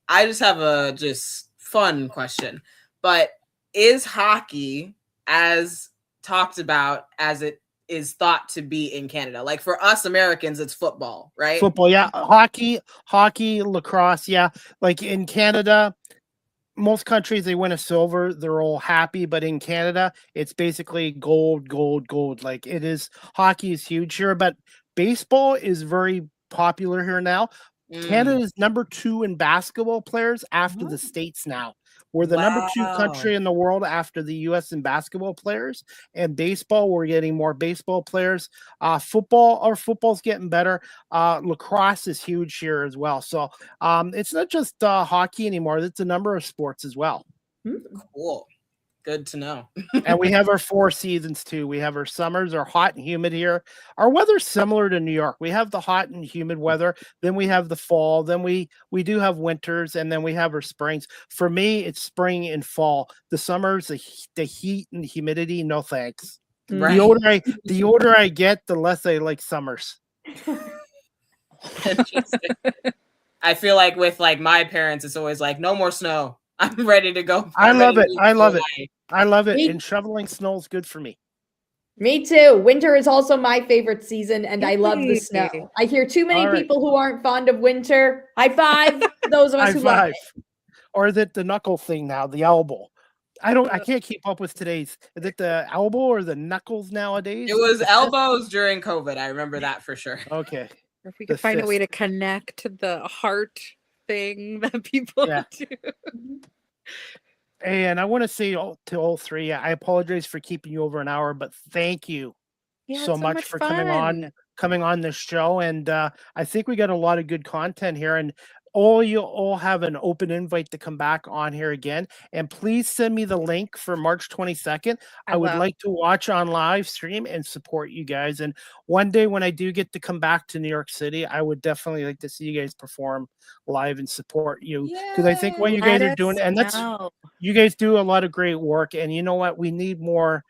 I just have a just fun question. But is hockey as talked about as it is thought to be in Canada? Like for us Americans, it's football, right? Football, yeah. Hockey, lacrosse, yeah. Like in Canada, most countries they win a silver, they're all happy, but in Canada, it's basically gold, gold, gold. Like it is, hockey is huge here, but baseball is very popular here now. Canada is number 2 in basketball players after the States now. We're the number 2 country in the world after the US in basketball players. And baseball, we're getting more baseball players. Football's getting better. Lacrosse is huge here as well. So it's not just hockey anymore. It's a number of sports as well. Cool. Good to know. And we have our 4 seasons too. We have our summers are hot and humid here. Our weather's similar to New York. We have the hot and humid weather. Then we have the fall. Then we do have winters, and then we have our springs. For me, it's spring and fall. The summers, the heat and humidity. No thanks. Right. The older I get, the less I like summers. I feel like with like my parents, it's always like no more snow. I'm ready to go. I love it. I love it. And shoveling snow is good for me. Me too. Winter is also my favorite season, and I love the snow. I hear too many people who aren't fond of winter. High five those of us who love it. Or is it the knuckle thing now, the elbow? I can't keep up with today's. Is it the elbow or the knuckles nowadays? It was elbows during COVID. I remember that for sure. Okay. Or if we could find a way to connect the heart thing that people do. And I want to say to all three, I apologize for keeping you over an hour, but thank you so much for coming on this show. And I think we got a lot of good content here. And you all have an open invite to come back on here again. And please send me the link for March 22nd. I would like to watch on live stream and support you guys. And one day when I do get to come back to New York City, I would definitely like to see you guys perform live and support you. Because I think what you guys are doing, and you guys do a lot of great work. And you know what? We need more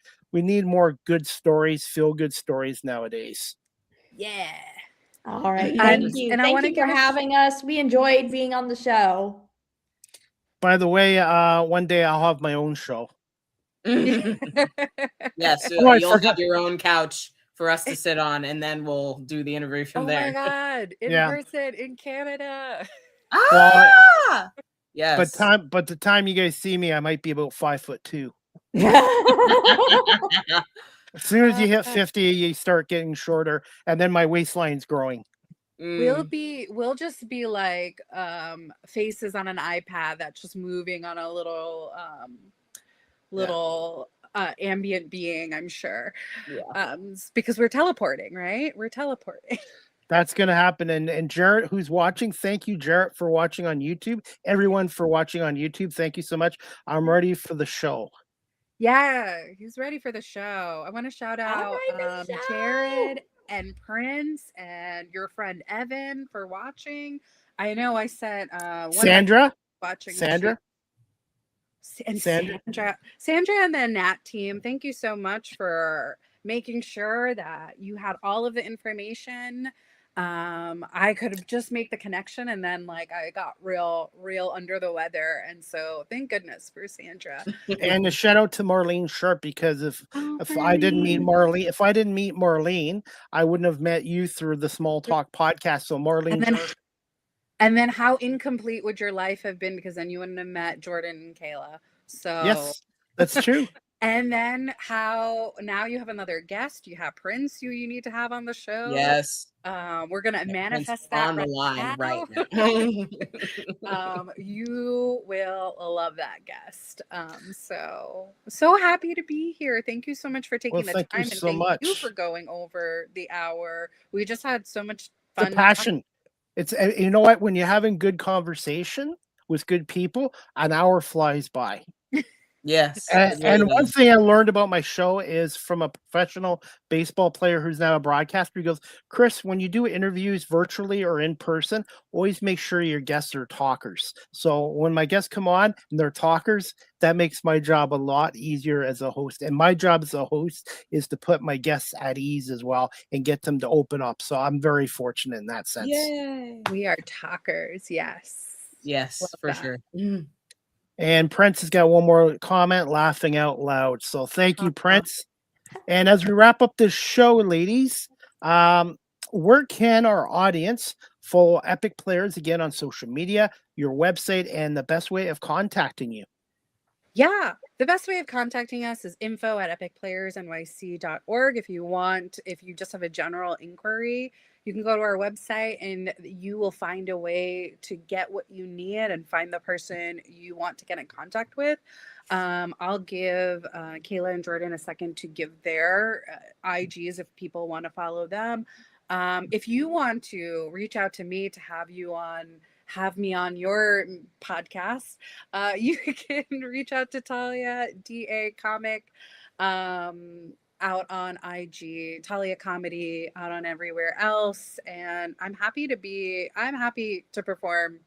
good stories, feel good stories nowadays. Yeah. All right. Thank you. Thank you for having us. We enjoyed being on the show. By the way, one day I'll have my own show. Yes, you'll have your own couch for us to sit on, and then we'll do the interview from there. Oh my God. In person in Canada. Yes. But the time you guys see me, I might be about 5'2". As soon as you hit 50, you start getting shorter, and then my waistline's growing. We'll just be like faces on an iPad that's just moving on a little ambient being, I'm sure. Because we're teleporting, right? We're teleporting. That's going to happen. And Jarrett, who's watching, thank you, Jarrett, for watching on YouTube. Everyone for watching on YouTube, thank you so much. I'm ready for the show. Yeah, he's ready for the show. I want to shout out Jared and Prince and your friend Evan for watching. I know I sent Sandra watching Sandra and Sandra and the Nat team. Thank you so much for making sure that you had all of the information. I could just make the connection, and then like I got real under the weather, and so thank goodness for Sandra. And a shout out to Marlene Sharp, because if I didn't meet Marlene, I wouldn't have met you through the Small Talk podcast. So Marlene and then how incomplete would your life have been, because then you wouldn't have met Jordan and Kayla. So yes, that's true. And then how now you have another guest. You have Prince, who you need to have on the show. Yes. We're gonna manifest that on the line right now. You will love that guest. So happy to be here. Thank you so much for taking the time, and thank you for going over the hour. We just had so much fun. The passion. It's, you know what, when you're having good conversation with good people, an hour flies by. Yes. And one thing I learned about my show is from a professional baseball player who's now a broadcaster. He goes, Chris, when you do interviews virtually or in person, always make sure your guests are talkers. So when my guests come on and they're talkers, that makes my job a lot easier as a host. And my job as a host is to put my guests at ease as well and get them to open up. So I'm very fortunate in that sense. Yay. We are talkers. Yes. Yes, Love for that. sure. And Prince has got one more comment, laughing out loud. So thank you, Prince. And as we wrap up this show, ladies, where can our audience follow Epic Players again on social media, your website, and the best way of contacting you? Yeah, the best way of contacting us is info@epicplayersnyc.org. If you just have a general inquiry, you can go to our website and you will find a way to get what you need and find the person you want to get in contact with. I'll give Kayla and Jordan a second to give their IGs if people want to follow them. If you want to reach out to me to have me on your podcast, you can reach out to Talia DA Comic out on IG, Talia Comedy out on everywhere else, and I'm happy to perform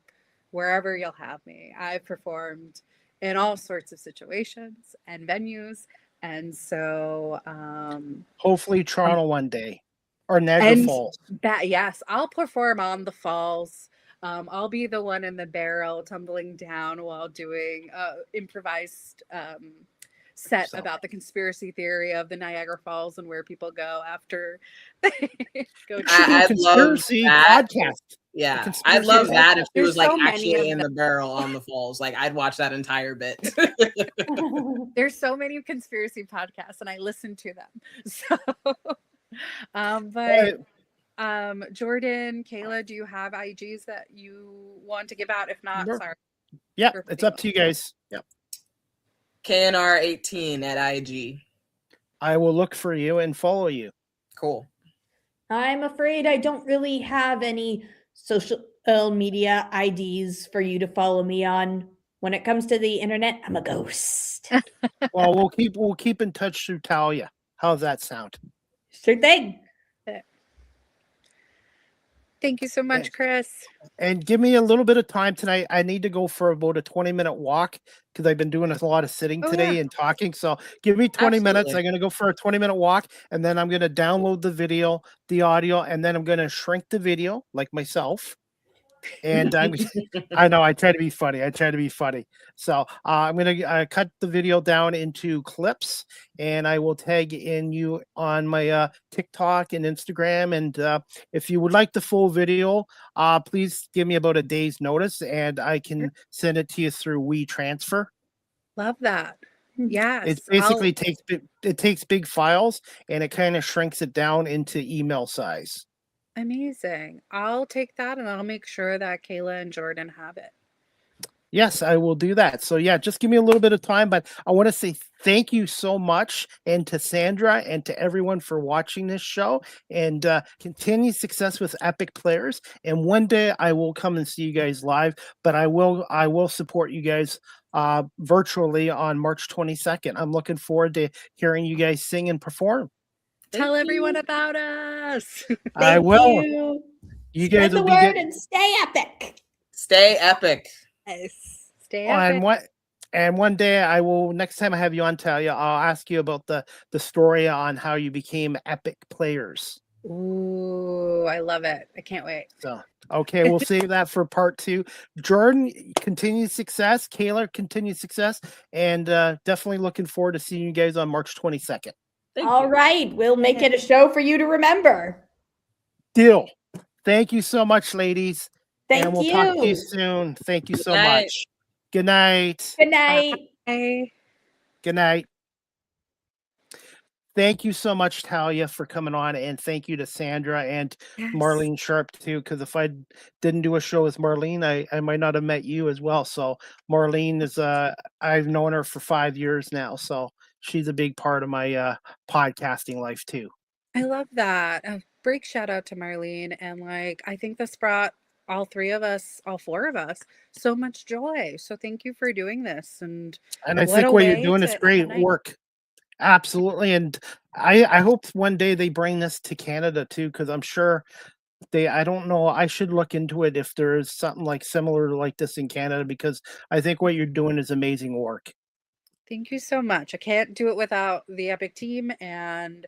wherever you'll have me. I've performed in all sorts of situations and venues, and so Hopefully, Toronto one day or Niagara Falls. Yes, I'll perform on the falls. I'll be the one in the barrel tumbling down while doing improvised set about the conspiracy theory of the Niagara Falls and where people go after they go. I'd love that. Podcast. Yeah, I'd love that if she was like so many actually of in the barrel on the falls. Like I'd watch that entire bit. There's so many conspiracy podcasts, and I listen to them. So, Jordan, Kayla, do you have IGs that you want to give out? If not, sorry. Yeah, it's up to you guys. Yep. KNR18 at IG. I will look for you and follow you. Cool. I'm afraid I don't really have any social media IDs for you to follow me on. When it comes to the internet, I'm a ghost. Well, we'll keep in touch through Talia. How's that sound? Sure thing. Thank you so much, Chris. And give me a little bit of time tonight. I need to go for about a 20-minute walk because I've been doing a lot of sitting today and talking. So give me 20 minutes. I'm going to go for a 20-minute walk, and then I'm going to download the video, the audio, and then I'm going to shrink the video like myself. And I know I try to be funny. So I'm going to cut the video down into clips, and I will tag in you on my TikTok and Instagram. And if you would like the full video, please give me about a day's notice, and I can send it to you through WeTransfer. Love that. Yes. It basically takes big files, and it kind of shrinks it down into email size. Amazing. I'll take that, and I'll make sure that Kayla and Jordan have it. Yes, I will do that. So yeah, just give me a little bit of time, but I want to say thank you so much, and to Sandra and to everyone for watching this show, and continued success with Epic Players. And one day I will come and see you guys live, but I will support you guys virtually on March 22nd. I'm looking forward to hearing you guys sing and perform. Tell everyone about us. I will. You guys will the word and stay epic. Stay epic. Yes. Stay epic. And one day I will. Next time I have you on, Talia, I'll ask you about the story on how you became Epic Players. Ooh, I love it. I can't wait. So okay, we'll save that for part 2. Jordan, continued success. Kayla, continued success, and definitely looking forward to seeing you guys on March 22nd. All right, we'll make it a show for you to remember. Deal. Thank you so much, ladies. And we'll talk to you soon. Thank you so much. Good night. Good night. Bye. Good night. Thank you so much, Talia, for coming on, and thank you to Sandra and Marlene Sharp too. Because if I didn't do a show with Marlene, I might not have met you as well. So Marlene is I've known her for 5 years now, so she's a big part of my podcasting life too. I love that. A big shout out to Marlene, and I think this brought all 4 of us, so much joy. So thank you for doing this, and I think what you're doing is great work. Absolutely. And I hope one day they bring this to Canada too, because I'm sure I don't know, I should look into it if there is something similar like this in Canada, because I think what you're doing is amazing work. Thank you so much. I can't do it without the Epic team, and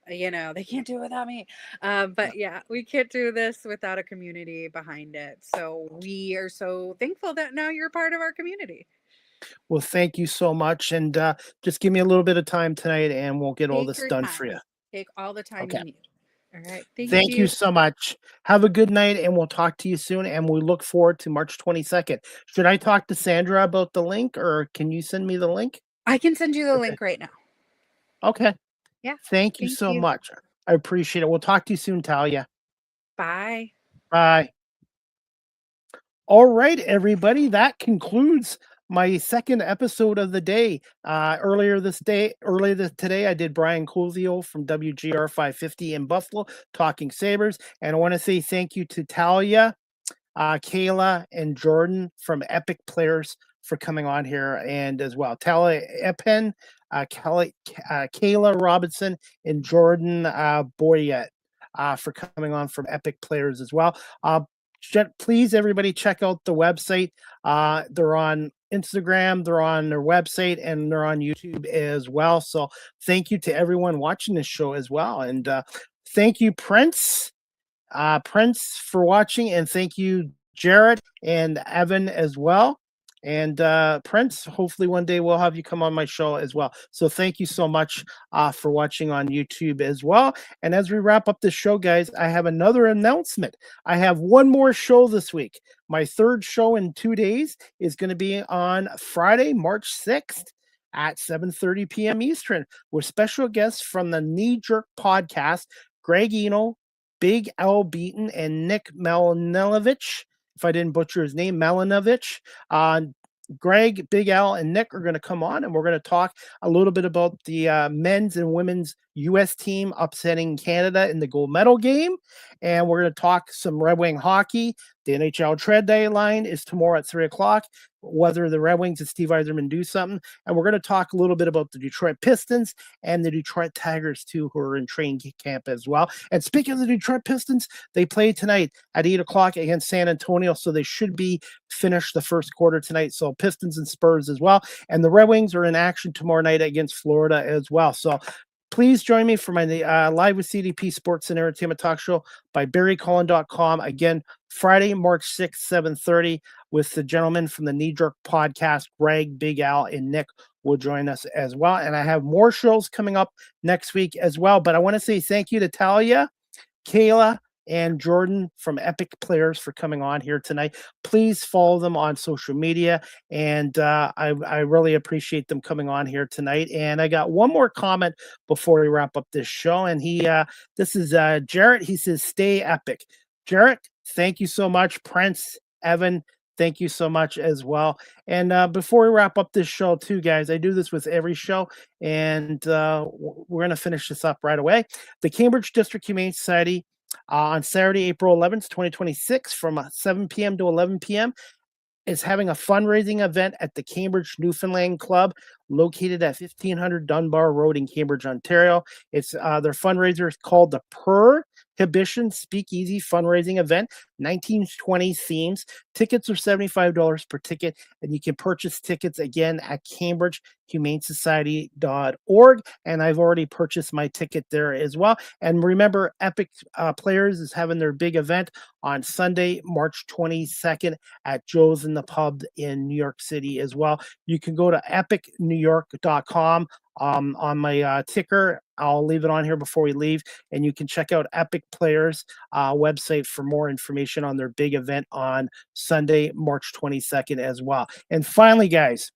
they can't do it without me. But yeah, we can't do this without a community behind it. So we are so thankful that now you're part of our community. Well, thank you so much. And just give me a little bit of time tonight and we'll get all Take this your done time. for you. Take all the time Okay. you need. All right. Thank Thank you you. so much. Have a good night and we'll talk to you soon. And we look forward to March 22nd. Should I talk to Sandra about the link or can you send me the link? I can send you the Okay. link right now. Okay. Yeah. Thank you Thank so you. much. I appreciate it. We'll talk to you soon, Talia. Bye. Bye. All right, everybody. That concludes my second episode of the day. Earlier today, I did Brian Cozio from WGR 550 in Buffalo, Talking Sabres. And I want to say thank you to Talia, Kayla, and Jordan from Epic Players for coming on here, and as well Talia Eapen, Kayla Robinson, and Jordan Boyatt for coming on from Epic Players as well. Please, everybody, check out the website. They're on Instagram, they're on their website, and they're on YouTube as well. So thank you to everyone watching this show as well. And thank you, Prince, for watching. And thank you, Jared and Evan as well. And Prince, hopefully one day we'll have you come on my show as well. So thank you so much for watching on YouTube as well. And as we wrap up this show, guys, I have another announcement. I have one more show this week. My third show in 2 days is going to be on Friday, March 6th at 7:30 p.m. Eastern with special guests from the Knee Jerk podcast, Greg Eno, Big Al Beaton, and Nick Malinovich. If I didn't butcher his name, Malinovich. Greg, Big Al, and Nick are going to come on, and we're going to talk a little bit about the men's and women's U.S. team upsetting Canada in the gold medal game. And we're going to talk some Red Wing hockey. The NHL trade deadline is tomorrow at 3 o'clock. Whether the Red Wings and Steve Yzerman do something. And we're going to talk a little bit about the Detroit Pistons and the Detroit Tigers, too, who are in training camp as well. And speaking of the Detroit Pistons, they play tonight at 8 o'clock against San Antonio, so they should be finished the first quarter tonight. So Pistons and Spurs as well. And the Red Wings are in action tomorrow night against Florida as well. So please join me for my Live with CDP Sports and Entertainment Talk Show by BarryCullen.com. Again, Friday, March 6th, 7:30, with the gentlemen from the Knee Jerk podcast, Greg, Big Al, and Nick will join us as well. And I have more shows coming up next week as well. But I want to say thank you to Talia, Kayla, and Jordan from Epic Players for coming on here tonight. Please follow them on social media. And I really appreciate them coming on here tonight. And I got one more comment before we wrap up this show. And this is Jarrett. He says, stay epic. Jarrett, thank you so much. Prince, Evan, thank you so much as well. And before we wrap up this show too, guys, I do this with every show. And we're going to finish this up right away. The Cambridge District Humane Society on Saturday, April 11th, 2026, from 7 p.m. to 11 p.m. is having a fundraising event at the Cambridge Newfoundland Club, located at 1500 Dunbar Road in Cambridge, Ontario. It's their fundraiser is called the Prohibition Speakeasy Fundraising Event, 1920 themes. Tickets are $75 per ticket, and you can purchase tickets again at CambridgeHumaneSociety.org. And I've already purchased my ticket there as well. And remember, Epic Players is having their big event on Sunday, March 22nd at Joe's in the Pub in New York City as well. You can go to epicnewyork.com on my ticker. I'll leave it on here before we leave, and you can check out Epic Players website for more information on their big event on Sunday, March 22nd as well. And finally, guys,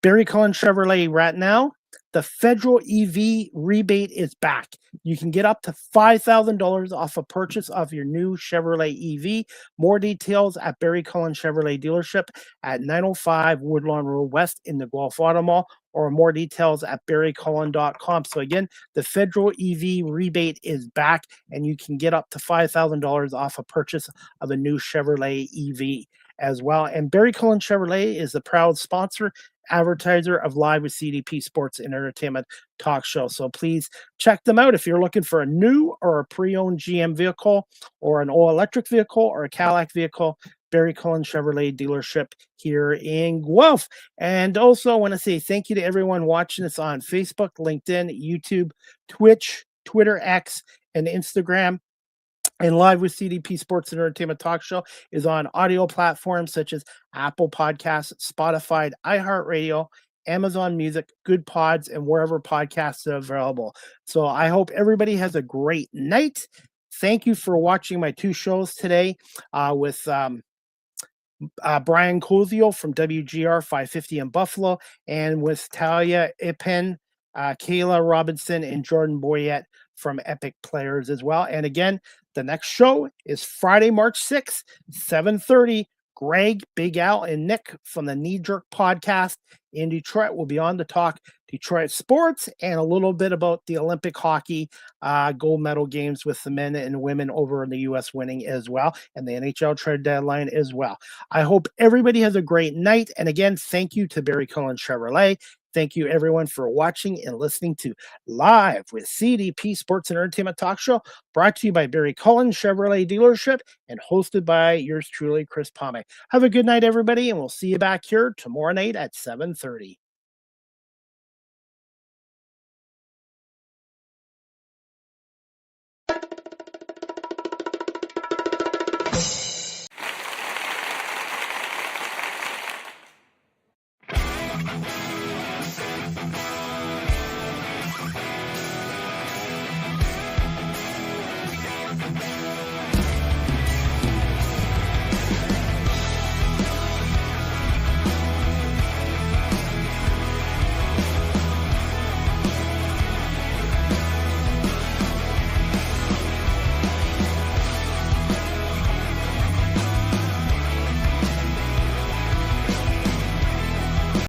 Barry Cullen Chevrolet right now, the federal EV rebate is back. You can get up to $5,000 off a purchase of your new Chevrolet EV. More details at Barry Cullen Chevrolet dealership at 905 Woodlawn Road West in the Guelph Auto Mall, or more details at barrycullen.com. So again, the federal EV rebate is back, and you can get up to $5,000 off a purchase of a new Chevrolet EV as well. And Barry Cullen Chevrolet is the proud sponsor advertiser of Live with CDP Sports and Entertainment Talk Show. So please check them out if you're looking for a new or a pre-owned GM vehicle, or an all-electric vehicle, or a Cadillac vehicle. Barry Cullen Chevrolet dealership here in Guelph. And also I want to say thank you to everyone watching us on Facebook, LinkedIn, YouTube, Twitch, Twitter, X, and Instagram. And Live with CDP Sports and Entertainment Talk Show is on audio platforms such as Apple Podcasts, Spotify, iHeartRadio, Amazon Music, Good Pods, and wherever podcasts are available. So I hope everybody has a great night. Thank you for watching my 2 shows today with Brian Cozio from WGR 550 in Buffalo, and with Talia Eapen, Kayla Robinson, and Jordan Boyatt from Epic Players as well. And again, the next show is Friday, March 6th, 7:30. Greg, Big Al, and Nick from the Knee Jerk Podcast in Detroit will be on to talk Detroit sports and a little bit about the Olympic hockey gold medal games with the men and women over in the U.S. winning as well, and the NHL trade deadline as well. I hope everybody has a great night. And again, thank you to Barry Cullen Chevrolet. Thank you, everyone, for watching and listening to Live with CDP Sports and Entertainment Talk Show, brought to you by Barry Cullen Chevrolet Dealership and hosted by yours truly, Chris Palme. Have a good night, everybody, and we'll see you back here tomorrow night at 7:30.